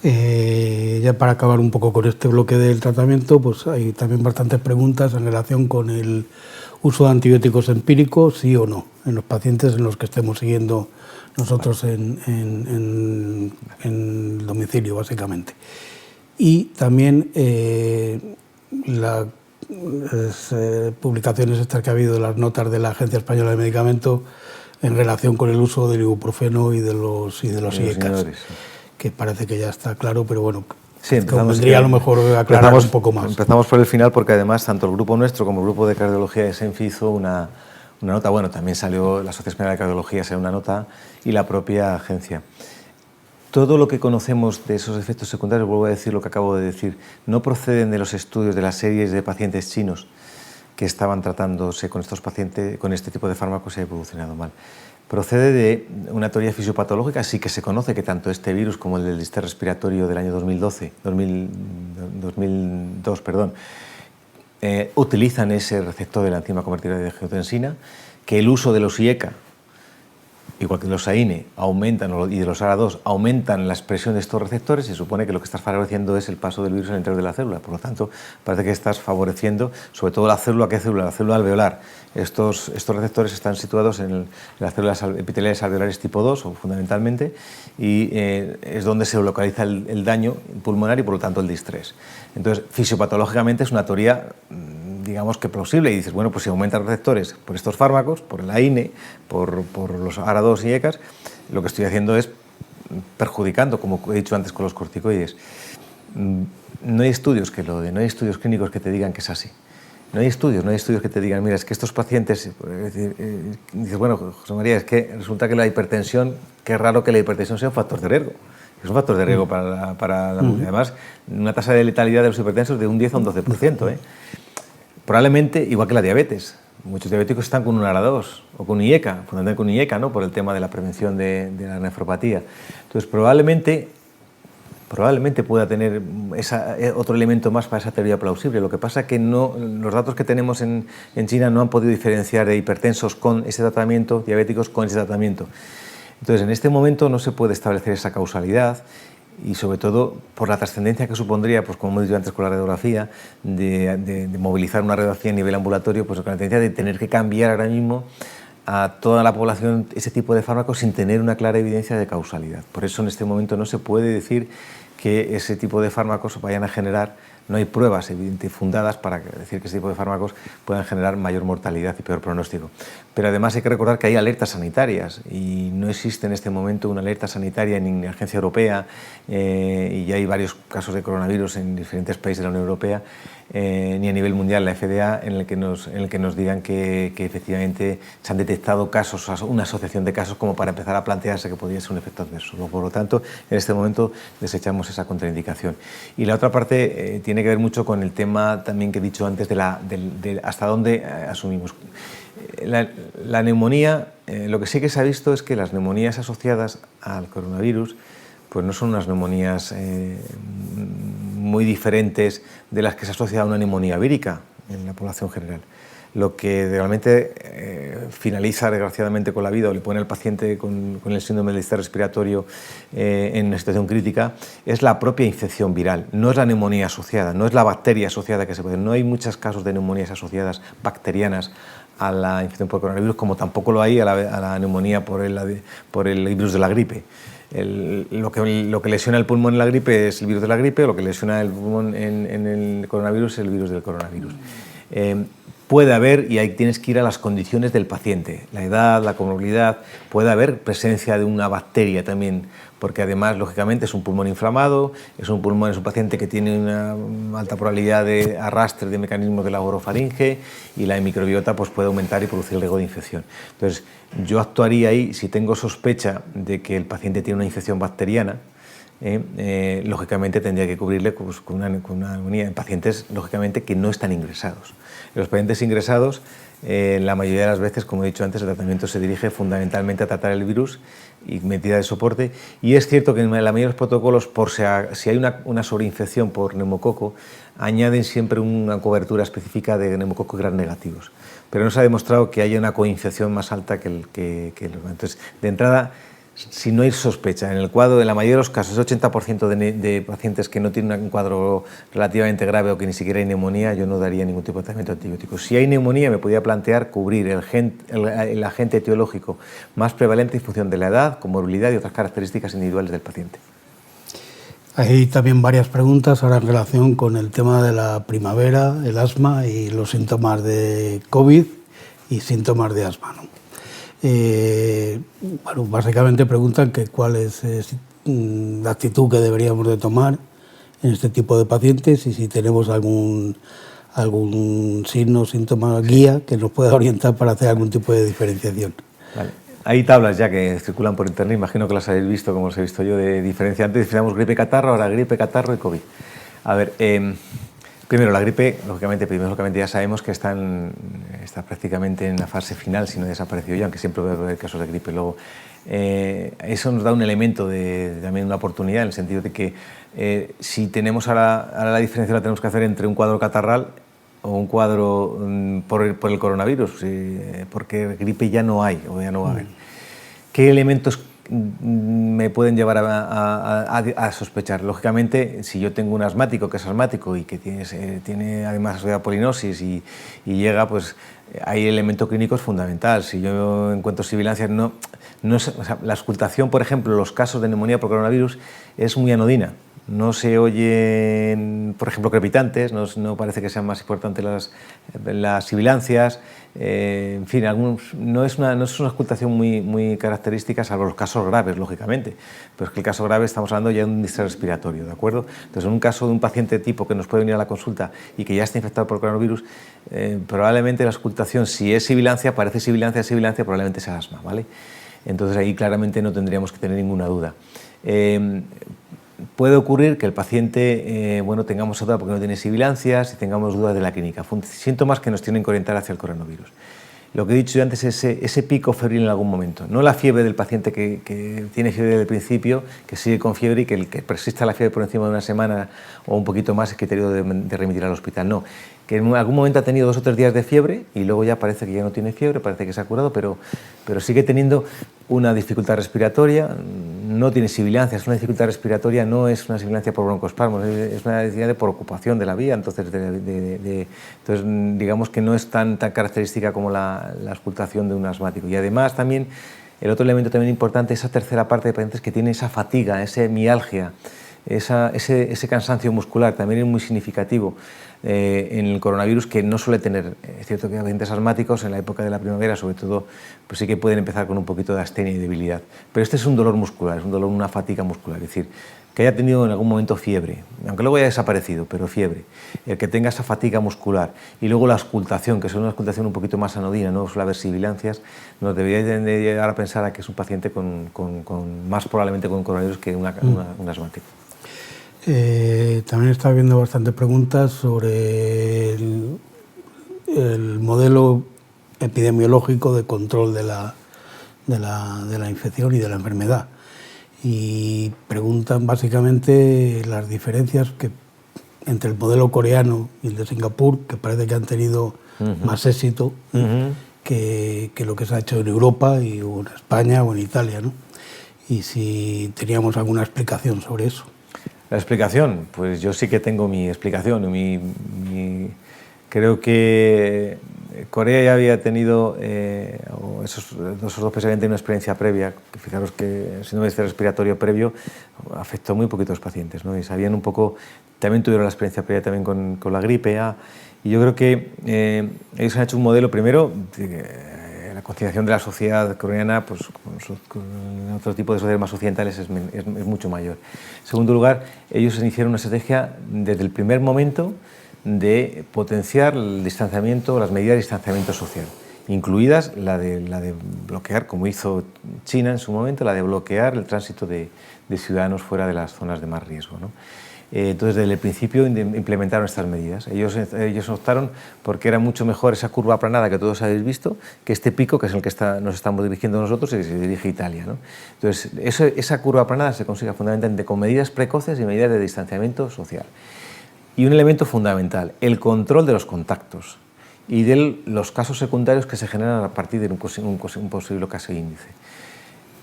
Ya para acabar un poco con este bloque del tratamiento, pues hay también bastantes preguntas en relación con el uso de antibióticos empíricos, sí o no, en los pacientes en los que estemos siguiendo nosotros en domicilio, básicamente. Y también las publicaciones estas que ha habido, las notas de la Agencia Española de Medicamentos en relación con el uso del ibuprofeno y de los IECAS, que parece que ya está claro, pero bueno, sí, convendría a lo mejor aclarar un poco más. Empezamos por el final porque además tanto el grupo nuestro como el grupo de cardiología de SENFI hizo una nota, bueno, también salió la Sociedad Española de Cardiología, salió una nota y la propia agencia. Todo lo que conocemos de esos efectos secundarios, vuelvo a decir lo que acabo de decir, no proceden de los estudios de las series de pacientes chinos que estaban tratándose con estos pacientes, con este tipo de fármacos y ha evolucionado mal. Procede de una teoría fisiopatológica, sí que se conoce que tanto este virus como el del distrés respiratorio del año 2002, utilizan ese receptor de la enzima convertidora de angiotensina, que el uso de los IECA, igual que de los AINE, y de los ARA2, aumentan la expresión de estos receptores y se supone que lo que estás favoreciendo es el paso del virus al interior de la célula. Por lo tanto, parece que estás favoreciendo, sobre todo la célula, ¿qué célula? La célula alveolar. Estos receptores están situados en las células epiteliales alveolares tipo 2, fundamentalmente, y es donde se localiza el daño pulmonar y, por lo tanto, el distrés. Entonces, fisiopatológicamente es una teoría, digamos que plausible, y dices, bueno, pues si aumentan receptores por estos fármacos, por el AINE, por los ARA2 y ECAS, lo que estoy haciendo es perjudicando, como he dicho antes con los corticoides. No hay estudios que lo den, no hay estudios clínicos que te digan que es así. No hay estudios que te digan, mira, es que estos pacientes, dices, bueno, José María, es que resulta que la hipertensión, qué raro que la hipertensión sea un factor de riesgo. Es un factor de riesgo para la además, una tasa de letalidad de los hipertensos de un 10 a un 12%. Probablemente, igual que la diabetes. Muchos diabéticos están con un ARA2 o con un IECA, fundamentalmente con un IECA, ¿no? Por el tema de la prevención de la nefropatía. Entonces, probablemente pueda tener otro elemento más para esa teoría plausible. Lo que pasa es que los datos que tenemos en China no han podido diferenciar de hipertensos con ese tratamiento, diabéticos con ese tratamiento. Entonces, en este momento no se puede establecer esa causalidad y, sobre todo, por la trascendencia que supondría, pues como hemos dicho antes con la radiografía, de movilizar una radiografía a nivel ambulatorio, pues con la tendencia de tener que cambiar ahora mismo a toda la población ese tipo de fármacos sin tener una clara evidencia de causalidad. Por eso en este momento no se puede decir que ese tipo de fármacos vayan a generar, no hay pruebas evidentes fundadas para decir que ese tipo de fármacos puedan generar mayor mortalidad y peor pronóstico. Pero además hay que recordar que hay alertas sanitarias y no existe en este momento una alerta sanitaria ni en la Agencia Europea y ya hay varios casos de coronavirus en diferentes países de la Unión Europea ni a nivel mundial, la FDA, en el que nos digan que efectivamente se han detectado casos, una asociación de casos como para empezar a plantearse que podría ser un efecto adverso. Por lo tanto, en este momento desechamos esa contraindicación. Y la otra parte tiene que ver mucho con el tema también que he dicho antes de hasta dónde asumimos. La neumonía, lo que sí que se ha visto es que las neumonías asociadas al coronavirus pues no son unas neumonías muy diferentes de las que se asocia a una neumonía vírica en la población general. Lo que realmente finaliza desgraciadamente con la vida o le pone al paciente con el síndrome del distrés respiratorio en una situación crítica es la propia infección viral, no es la neumonía asociada, no es la bacteria asociada que se puede. No hay muchos casos de neumonías asociadas bacterianas a la infección por coronavirus, como tampoco lo hay a la neumonía por el virus de la gripe. Lo que lesiona el pulmón en la gripe es el virus de la gripe, o lo que lesiona el pulmón en el coronavirus es el virus del coronavirus. puede haber, y ahí tienes que ir a las condiciones del paciente, la edad, la comorbilidad, puede haber presencia de una bacteria también, porque además, lógicamente, es un pulmón inflamado, es un paciente que tiene una alta probabilidad de arrastre de mecanismos de la orofaringe y la microbiota pues, puede aumentar y producir el riesgo de infección. Entonces, yo actuaría ahí si tengo sospecha de que el paciente tiene una infección bacteriana. Lógicamente tendría que cubrirle pues, con una neumonía en pacientes lógicamente que no están ingresados. En los pacientes ingresados, la mayoría de las veces, como he dicho antes, el tratamiento se dirige fundamentalmente a tratar el virus y medida de soporte. Y es cierto que en la mayoría de los protocolos, si hay una sobreinfección por neumococo, añaden siempre una cobertura específica de neumococo gram negativos. Pero no se ha demostrado que haya una coinfección más alta que los. Entonces, de entrada, si no hay sospecha, en el cuadro, en la mayoría de los casos, 80% de pacientes que no tienen un cuadro relativamente grave o que ni siquiera hay neumonía, yo no daría ningún tipo de tratamiento antibiótico. Si hay neumonía, me podría plantear cubrir el agente etiológico más prevalente en función de la edad, comorbilidad y otras características individuales del paciente. Hay también varias preguntas ahora en relación con el tema de la primavera, el asma y los síntomas de COVID y síntomas de asma, ¿no? Bueno, básicamente preguntan que cuál es la actitud que deberíamos de tomar en este tipo de pacientes y si tenemos algún signo, síntoma, guía que nos pueda orientar para hacer algún tipo de diferenciación. Vale. Hay tablas ya que circulan por internet, imagino que las habéis visto, como las he visto yo, de diferencia. Antes decíamos gripe, catarro, ahora gripe, catarro y COVID. A ver, primero la gripe, lógicamente ya sabemos que está prácticamente en la fase final, si no ha desaparecido ya, aunque siempre va a haber casos de gripe. Luego, eso nos da un elemento, también una oportunidad, en el sentido de que si tenemos ahora la diferencia la tenemos que hacer entre un cuadro catarral o un cuadro por el coronavirus, porque gripe ya no hay o ya no va a haber. ¿Qué elementos me pueden llevar a sospechar? Lógicamente, si yo tengo un asmático que es asmático y que tiene además asociada polinosis y llega, pues hay elemento clínico fundamental. Si yo encuentro sibilancias, o sea, la auscultación, por ejemplo, los casos de neumonía por coronavirus es muy anodina. No se oyen, por ejemplo, crepitantes, no parece que sean más importantes las sibilancias, en fin, no es una auscultación muy característica, salvo los casos graves, lógicamente, pero es que el caso grave estamos hablando ya de un distrés respiratorio, ¿de acuerdo? Entonces, en un caso de un paciente tipo que nos puede venir a la consulta y que ya está infectado por coronavirus, probablemente la auscultación, si es sibilancia, parece sibilancia, probablemente sea asma, ¿vale? Entonces, ahí claramente no tendríamos que tener ninguna duda. Puede ocurrir que el paciente, tengamos duda porque no tiene sibilancias y tengamos dudas de la clínica, síntomas que nos tienen que orientar hacia el coronavirus. Lo que he dicho yo antes es ese pico febril en algún momento, no la fiebre del paciente que tiene fiebre desde el principio, que sigue con fiebre y que el que persista la fiebre por encima de una semana o un poquito más es criterio de remitir al hospital, no. Que en algún momento ha tenido 2 o 3 días de fiebre y luego ya parece que ya no tiene fiebre, parece que se ha curado, pero sigue teniendo una dificultad respiratoria, no tiene sibilancias, una dificultad respiratoria no es una sibilancia por broncoespasmos, es una dificultad por ocupación de la vía, entonces digamos que no es tan característica como la auscultación de un asmático. Y además también, el otro elemento también importante, esa tercera parte de pacientes que tiene esa fatiga, esa mialgia, ese cansancio muscular, también es muy significativo en el coronavirus, que no suele tener. Es cierto que pacientes asmáticos en la época de la primavera, sobre todo, pues sí que pueden empezar con un poquito de astenia y debilidad. Pero este es un dolor muscular, es un dolor, una fatiga muscular, es decir, que haya tenido en algún momento fiebre, aunque luego haya desaparecido, pero fiebre, el que tenga esa fatiga muscular y luego la auscultación, que es una auscultación un poquito más anodina, no suele haber sibilancias, nos debería llegar a pensar a que es un paciente más probablemente con coronavirus que un asmático. También está habiendo bastantes preguntas sobre el modelo epidemiológico de control de la infección y de la enfermedad. Y preguntan básicamente las diferencias entre el modelo coreano y el de Singapur, que parece que han tenido más éxito que lo que se ha hecho en Europa o en España o en Italia, ¿no? Y si teníamos alguna explicación sobre eso. La explicación, pues yo sí que tengo mi explicación. Creo que Corea ya había tenido, esos dos países habían tenido una experiencia previa. Fijaros que el síndrome respiratorio previo afectó muy poquitos pacientes, ¿no? Y sabían un poco, también tuvieron la experiencia previa también con la gripe A, Y yo creo que ellos han hecho un modelo, primero, la concienciación de la sociedad coreana, pues con otro tipo de sociedades más occidentales es mucho mayor. En segundo lugar, ellos iniciaron una estrategia desde el primer momento de potenciar el distanciamiento, las medidas de distanciamiento social, incluidas la de bloquear, como hizo China en su momento, la de bloquear el tránsito de ciudadanos fuera de las zonas de más riesgo, ¿no? Entonces, desde el principio implementaron estas medidas. Ellos optaron porque era mucho mejor esa curva aplanada que todos habéis visto que este pico, que es el que nos estamos dirigiendo nosotros y que se dirige Italia, ¿no? Entonces, esa curva aplanada se consigue fundamentalmente con medidas precoces y medidas de distanciamiento social. Y un elemento fundamental, el control de los contactos y de los casos secundarios que se generan a partir de un posible caso índice.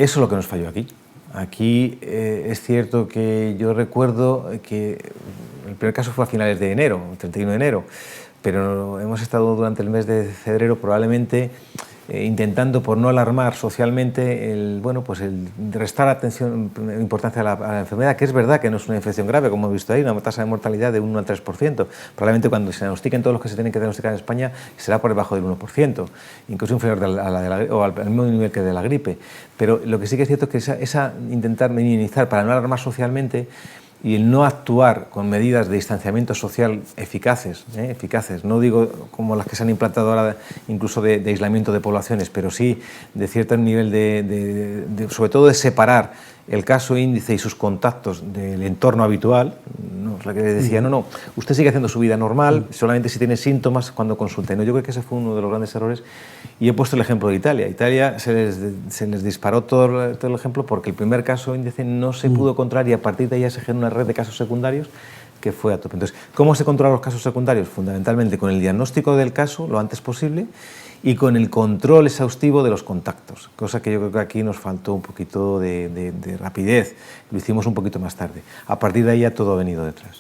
Eso es lo que nos falló aquí. Aquí es cierto que yo recuerdo que el primer caso fue a finales de enero, el 31 de enero, pero hemos estado durante el mes de febrero probablemente intentando, por no alarmar socialmente, el restar importancia a la enfermedad, que es verdad que no es una infección grave, como hemos visto ahí, una tasa de mortalidad de 1 al 3%. Probablemente cuando se diagnostiquen todos los que se tienen que diagnosticar en España será por debajo del 1%, incluso inferior al mismo nivel que de la gripe. Pero lo que sí que es cierto es que intentar minimizar para no alarmar socialmente y el no actuar con medidas de distanciamiento social eficaces, no digo como las que se han implantado ahora, incluso de aislamiento de poblaciones, pero sí de cierto nivel sobre todo de separar el caso índice y sus contactos del entorno habitual, ¿no? La que decía, no, usted sigue haciendo su vida normal, solamente si tiene síntomas cuando consulte. No, yo creo que ese fue uno de los grandes errores y he puesto el ejemplo de Italia. Italia se les disparó todo el ejemplo porque el primer caso índice no se pudo controlar y a partir de ahí ya se generó una red de casos secundarios que fue a tope. Entonces, ¿cómo se controlan los casos secundarios? Fundamentalmente con el diagnóstico del caso lo antes posible y con el control exhaustivo de los contactos, cosa que yo creo que aquí nos faltó un poquito de rapidez, lo hicimos un poquito más tarde. A partir de ahí ya todo ha venido detrás.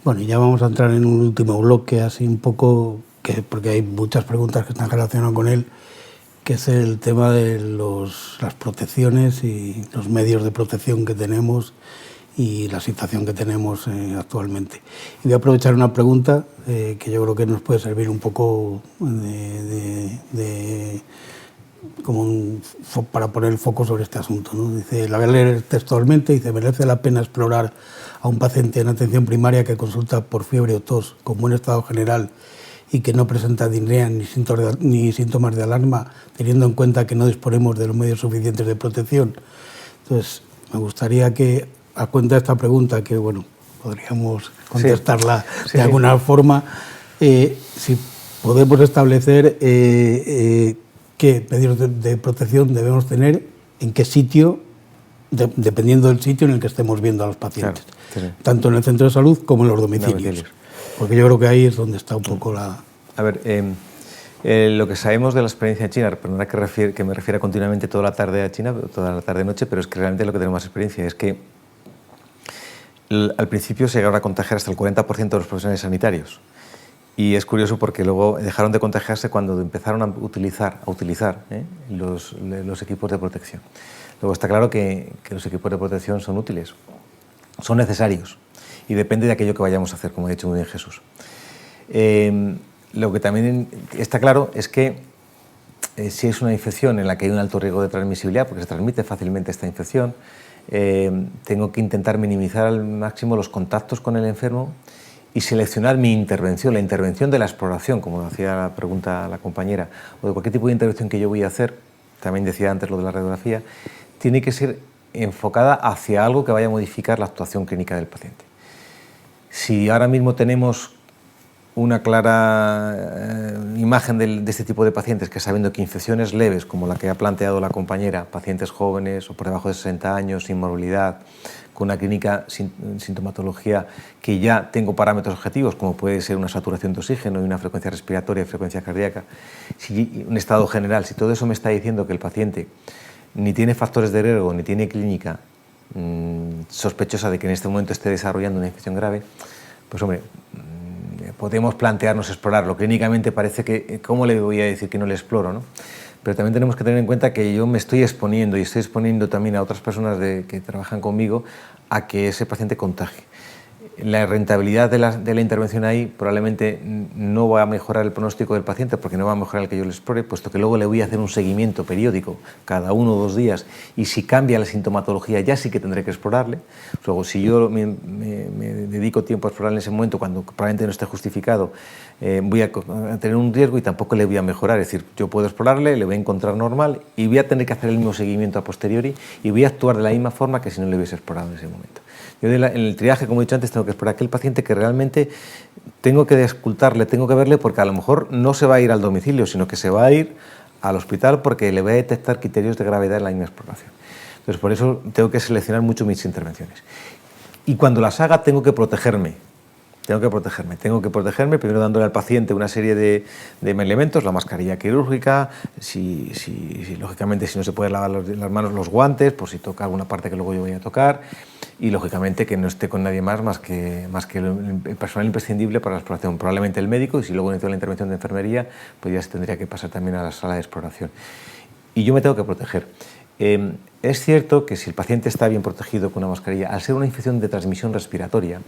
Bueno, y ya vamos a entrar en un último bloque, así un poco, porque hay muchas preguntas que están relacionadas con él, que es el tema de las protecciones y los medios de protección que tenemos y la situación que tenemos actualmente. Y voy a aprovechar una pregunta que yo creo que nos puede servir un poco para poner el foco sobre este asunto, ¿no? Dice, la voy a leer textualmente, dice, merece la pena explorar a un paciente en atención primaria que consulta por fiebre o tos con buen estado general y que no presenta disnea ni síntomas de alarma, teniendo en cuenta que no disponemos de los medios suficientes de protección. Entonces, me gustaría que, a cuenta de esta pregunta, que bueno, podríamos contestarla de alguna forma, si podemos establecer qué medios de protección debemos tener, en qué sitio, dependiendo del sitio en el que estemos viendo a los pacientes, tanto en el centro de salud como en los domicilios. Porque yo creo que ahí es donde está un poco la... A ver, lo que sabemos de la experiencia en China, perdona que me refiera continuamente toda la tarde a China, toda la tarde-noche, pero es que realmente lo que tenemos más experiencia es que al principio se llegaron a contagiar hasta el 40% de los profesionales sanitarios. Y es curioso porque luego dejaron de contagiarse cuando empezaron a utilizar los equipos de protección. Luego está claro que los equipos de protección son útiles, son necesarios y depende de aquello que vayamos a hacer, como ha dicho muy bien Jesús. Lo que también está claro es que si es una infección en la que hay un alto riesgo de transmisibilidad, porque se transmite fácilmente esta infección, tengo que intentar minimizar al máximo los contactos con el enfermo y seleccionar mi intervención, la intervención de la exploración, como hacía la pregunta la compañera, o de cualquier tipo de intervención que yo voy a hacer, también decía antes lo de la radiografía, tiene que ser enfocada hacia algo que vaya a modificar la actuación clínica del paciente. Si ahora mismo tenemos una clara imagen de este tipo de pacientes, que sabiendo que infecciones leves, como la que ha planteado la compañera, pacientes jóvenes o por debajo de 60 años, sin morbilidad, con una clínica sin sintomatología, que ya tengo parámetros objetivos, como puede ser una saturación de oxígeno y una frecuencia respiratoria y frecuencia cardíaca, un estado general, si todo eso me está diciendo que el paciente ni tiene factores de riesgo, ni tiene clínica sospechosa de que en este momento esté desarrollando una infección grave, pues hombre, podemos plantearnos explorarlo. Clínicamente parece que, ¿cómo le voy a decir que no le exploro, ¿no? Pero también tenemos que tener en cuenta que yo me estoy exponiendo y estoy exponiendo también a otras personas que trabajan conmigo a que ese paciente contagie. la rentabilidad de la intervención ahí probablemente no va a mejorar el pronóstico del paciente porque no va a mejorar el que yo le explore, puesto que luego le voy a hacer un seguimiento periódico cada 1 o 2 días y si cambia la sintomatología ya sí que tendré que explorarle. Luego, si yo me dedico tiempo a explorar en ese momento cuando probablemente no esté justificado, voy a tener un riesgo y tampoco le voy a mejorar. Es decir, yo puedo explorarle, le voy a encontrar normal y voy a tener que hacer el mismo seguimiento a posteriori y voy a actuar de la misma forma que si no le hubiese explorado en ese momento. Yo en el triaje, como he dicho antes, tengo que explorar a aquel paciente que realmente tengo que auscultarle, tengo que verle, porque a lo mejor no se va a ir al domicilio, sino que se va a ir al hospital porque le voy a detectar criterios de gravedad en la misma exploración. Entonces, por eso tengo que seleccionar mucho mis intervenciones. Y cuando las haga, tengo que protegerme. Tengo que protegerme primero dándole al paciente una serie de elementos, la mascarilla quirúrgica, lógicamente si no se puede lavar las manos, los guantes, por si toca alguna parte que luego yo voy a tocar, y lógicamente que no esté con nadie más que el personal imprescindible para la exploración, probablemente el médico, y si luego necesito la intervención de enfermería, pues ya se tendría que pasar también a la sala de exploración. Y yo me tengo que proteger. Es cierto que si el paciente está bien protegido con una mascarilla, al ser una infección de transmisión respiratoria,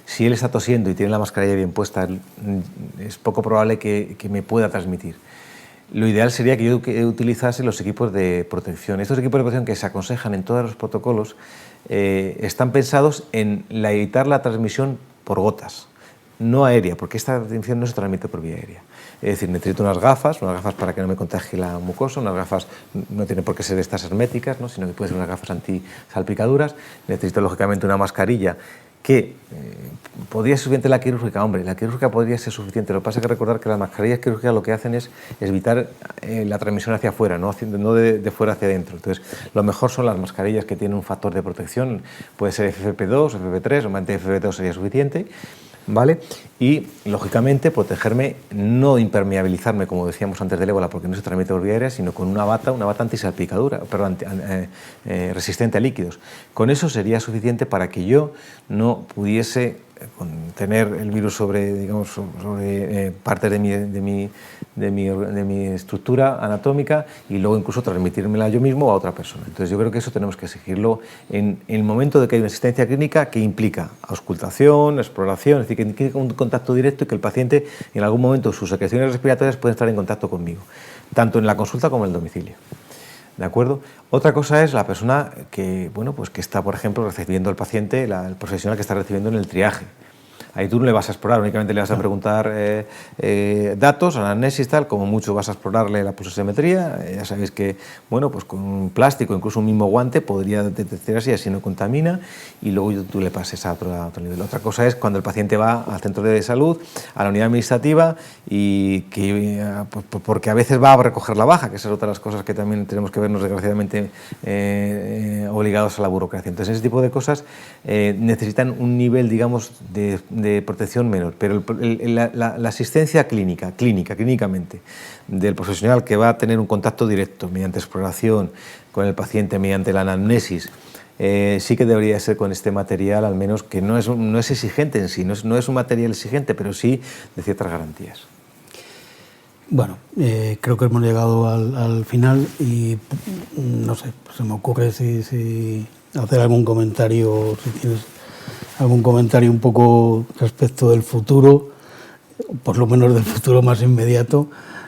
si él está tosiendo y tiene la mascarilla bien puesta, es poco probable que me pueda transmitir. Lo ideal sería que yo utilizase los equipos de protección. Estos equipos de protección que se aconsejan en todos los protocolos están pensados en evitar la transmisión por gotas, no aérea, porque esta infección no se transmite por vía aérea. Es decir, necesito unas gafas para que no me contagie la mucosa, unas gafas no tienen por qué ser estas herméticas, ¿no? Sino que pueden ser unas gafas anti-salpicaduras. Necesito, lógicamente, una mascarilla que podría ser suficiente la quirúrgica. Hombre, la quirúrgica podría ser suficiente. Lo que pasa es que recordar que las mascarillas quirúrgicas lo que hacen es evitar la transmisión hacia afuera, no de fuera hacia adentro. Entonces, lo mejor son las mascarillas que tienen un factor de protección, puede ser FFP2, FFP3, normalmente FFP2 sería suficiente, ¿vale? Y, lógicamente, protegerme, no impermeabilizarme, como decíamos antes del ébola, porque no se transmite por vía aérea, sino con una bata antisalpicadura, resistente a líquidos. Con eso sería suficiente para que yo no pudiese tener el virus sobre partes de mi estructura anatómica y luego incluso transmitírmela yo mismo a otra persona. Entonces yo creo que eso tenemos que exigirlo en el momento de que hay una asistencia clínica que implica auscultación, exploración, es decir, que implica un contacto directo y que el paciente en algún momento sus secreciones respiratorias pueden estar en contacto conmigo, tanto en la consulta como en el domicilio. ¿De acuerdo? Otra cosa es la persona que está, por ejemplo, recibiendo al paciente, el profesional que está recibiendo en el triaje. Ahí tú no le vas a explorar, únicamente le vas a preguntar datos, anamnesis, tal, como mucho vas a explorarle la pulsoximetría. Ya sabéis que, pues con un plástico, incluso un mismo guante, podría detectar así no contamina, y luego tú le pases a otro nivel. Otra cosa es cuando el paciente va al centro de salud, a la unidad administrativa, y porque a veces va a recoger la baja, que esa es otra de las cosas que también tenemos que vernos, desgraciadamente, obligados a la burocracia. Entonces, ese tipo de cosas necesitan un nivel, digamos, de protección menor, pero la asistencia clínicamente, del profesional que va a tener un contacto directo mediante exploración con el paciente, mediante la anamnesis, sí que debería ser con este material, al menos que no es exigente en sí, no es un material exigente, pero sí de ciertas garantías. Bueno, creo que hemos llegado al final y no sé, se me ocurre si hacer algún comentario, si tienes algún comentario un poco respecto del futuro, por lo menos del futuro más inmediato,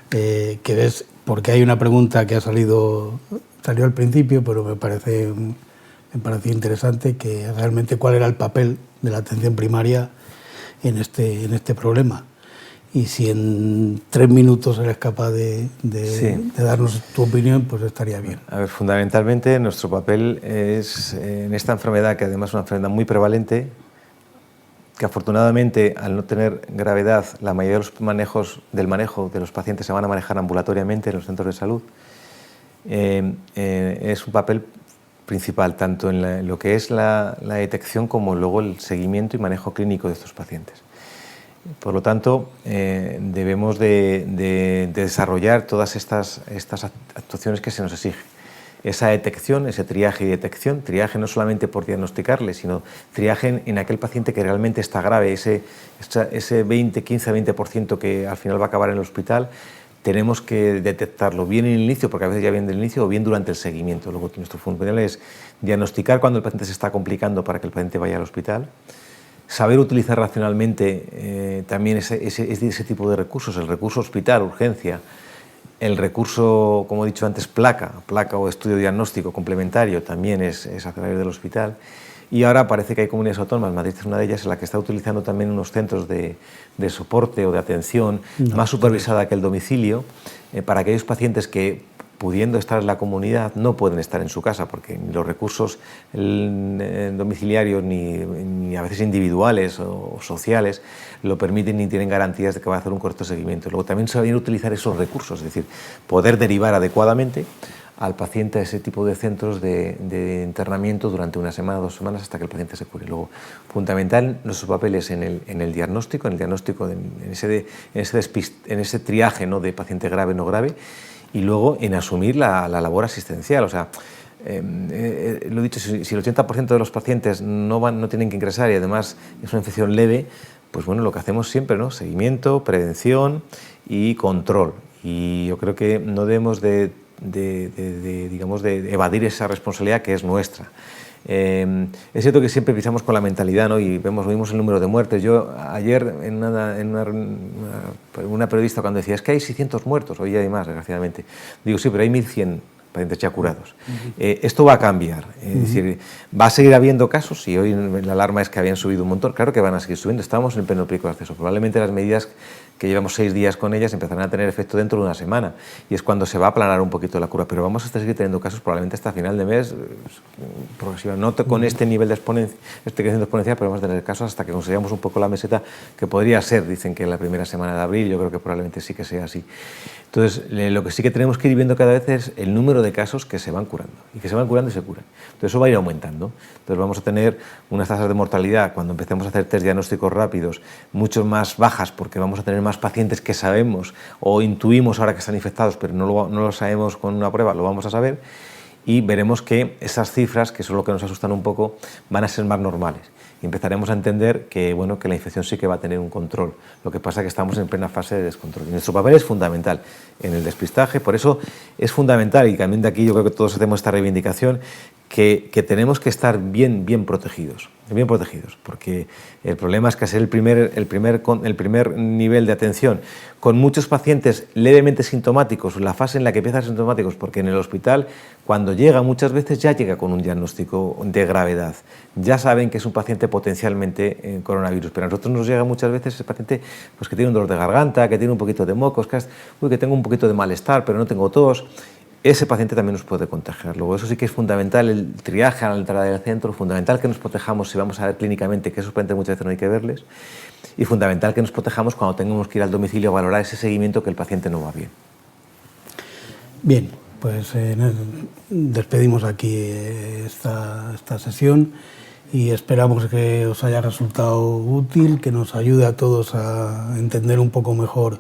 que ves, porque hay una pregunta que salió al principio, pero me pareció interesante, que realmente cuál era el papel de la atención primaria en este problema. Y si en 3 minutos eres capaz de darnos tu opinión, pues estaría bien. A ver, fundamentalmente nuestro papel es en esta enfermedad, que además es una enfermedad muy prevalente, que afortunadamente al no tener gravedad, la mayoría de los del manejo de los pacientes se van a manejar ambulatoriamente en los centros de salud, es un papel principal, tanto en lo que es la detección como luego el seguimiento y manejo clínico de estos pacientes. Por lo tanto, debemos de desarrollar todas estas actuaciones que se nos exigen. Esa detección, ese triaje y detección, triaje no solamente por diagnosticarle, sino triaje en aquel paciente que realmente está grave, ese 15-20% que al final va a acabar en el hospital, tenemos que detectarlo bien en el inicio, porque a veces ya viene del inicio, o bien durante el seguimiento. Luego nuestro fundamental es diagnosticar cuando el paciente se está complicando para que el paciente vaya al hospital, saber utilizar racionalmente también ese tipo de recursos, el recurso hospital, urgencia, el recurso, como he dicho antes, placa o estudio diagnóstico complementario también es a través del hospital. Y ahora parece que hay comunidades autónomas, Madrid es una de ellas, en la que está utilizando también unos centros de soporte o de atención más supervisada que el domicilio, para aquellos pacientes que, pudiendo estar en la comunidad, no pueden estar en su casa, porque ni los recursos domiciliarios ni a veces individuales o sociales lo permiten ni tienen garantías de que va a hacer un correcto seguimiento. Luego también se van a utilizar esos recursos, es decir, poder derivar adecuadamente al paciente a ese tipo de centros de internamiento durante una semana, 2 semanas, hasta que el paciente se cure. Luego, fundamental nuestros papeles en el diagnóstico, en ese triaje, ¿no?, de paciente grave no grave, y luego en asumir la labor asistencial. O sea, lo he dicho, si el 80% de los pacientes no tienen que ingresar y además es una infección leve, pues bueno, lo que hacemos siempre, ¿no?, seguimiento, prevención y control. Y yo creo que no debemos de evadir esa responsabilidad que es nuestra. Es cierto que siempre pisamos con la mentalidad, ¿no?, y vimos el número de muertes. Yo ayer una periodista, cuando decía es que hay 600 muertos, hoy hay más, desgraciadamente, digo sí, pero hay 1100 pacientes ya curados. Esto va a cambiar, es decir, va a seguir habiendo casos, y hoy la alarma es que habían subido un montón, claro que van a seguir subiendo, estamos en pleno pico de acceso, probablemente las medidas que llevamos 6 días con ellas empezarán a tener efecto dentro de una semana, y es cuando se va a aplanar un poquito la curva, pero vamos a seguir teniendo casos probablemente hasta final de mes, progresivamente, no con este nivel de crecimiento exponencial, pero vamos a tener casos hasta que consigamos un poco la meseta, que podría ser, dicen que en la primera semana de abril, yo creo que probablemente sí que sea así. Entonces, lo que sí que tenemos que ir viendo cada vez es el número de casos que se van curando, y que se van curando y se curan. Entonces, eso va a ir aumentando. Entonces, vamos a tener unas tasas de mortalidad, cuando empecemos a hacer test diagnósticos rápidos, mucho más bajas, porque vamos a tener más pacientes que sabemos o intuimos ahora que están infectados, pero no lo sabemos con una prueba, lo vamos a saber, y veremos que esas cifras, que son lo que nos asustan un poco, van a ser más normales. Y empezaremos a entender que, bueno, que la infección sí que va a tener un control. Lo que pasa es que estamos en plena fase de descontrol. Y nuestro papel es fundamental en el despistaje, por eso es fundamental, y también de aquí yo creo que todos hacemos esta reivindicación, que tenemos que estar bien protegidos, porque el problema es que ser el primer nivel de atención con muchos pacientes levemente sintomáticos, la fase en la que empiezan sintomáticos, porque en el hospital cuando llega muchas veces ya llega con un diagnóstico de gravedad, ya saben que es un paciente potencialmente coronavirus, pero a nosotros nos llega muchas veces ese paciente pues, que tiene un dolor de garganta, que tiene un poquito de mocos, que tengo un poquito de malestar pero no tengo tos. Ese paciente también nos puede contagiar. Luego, eso sí que es fundamental, el triaje a la entrada del centro, fundamental que nos protejamos si vamos a ver clínicamente, que esos pacientes muchas veces no hay que verles, y fundamental que nos protejamos cuando tengamos que ir al domicilio a valorar ese seguimiento que el paciente no va bien. Bien, pues despedimos aquí esta sesión y esperamos que os haya resultado útil, que nos ayude a todos a entender un poco mejor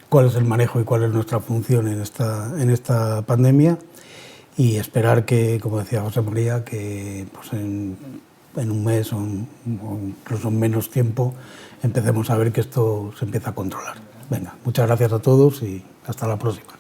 cuál es el manejo y cuál es nuestra función en esta pandemia, y esperar que, como decía José María, que pues en un mes o incluso en menos tiempo empecemos a ver que esto se empieza a controlar. Venga, muchas gracias a todos y hasta la próxima.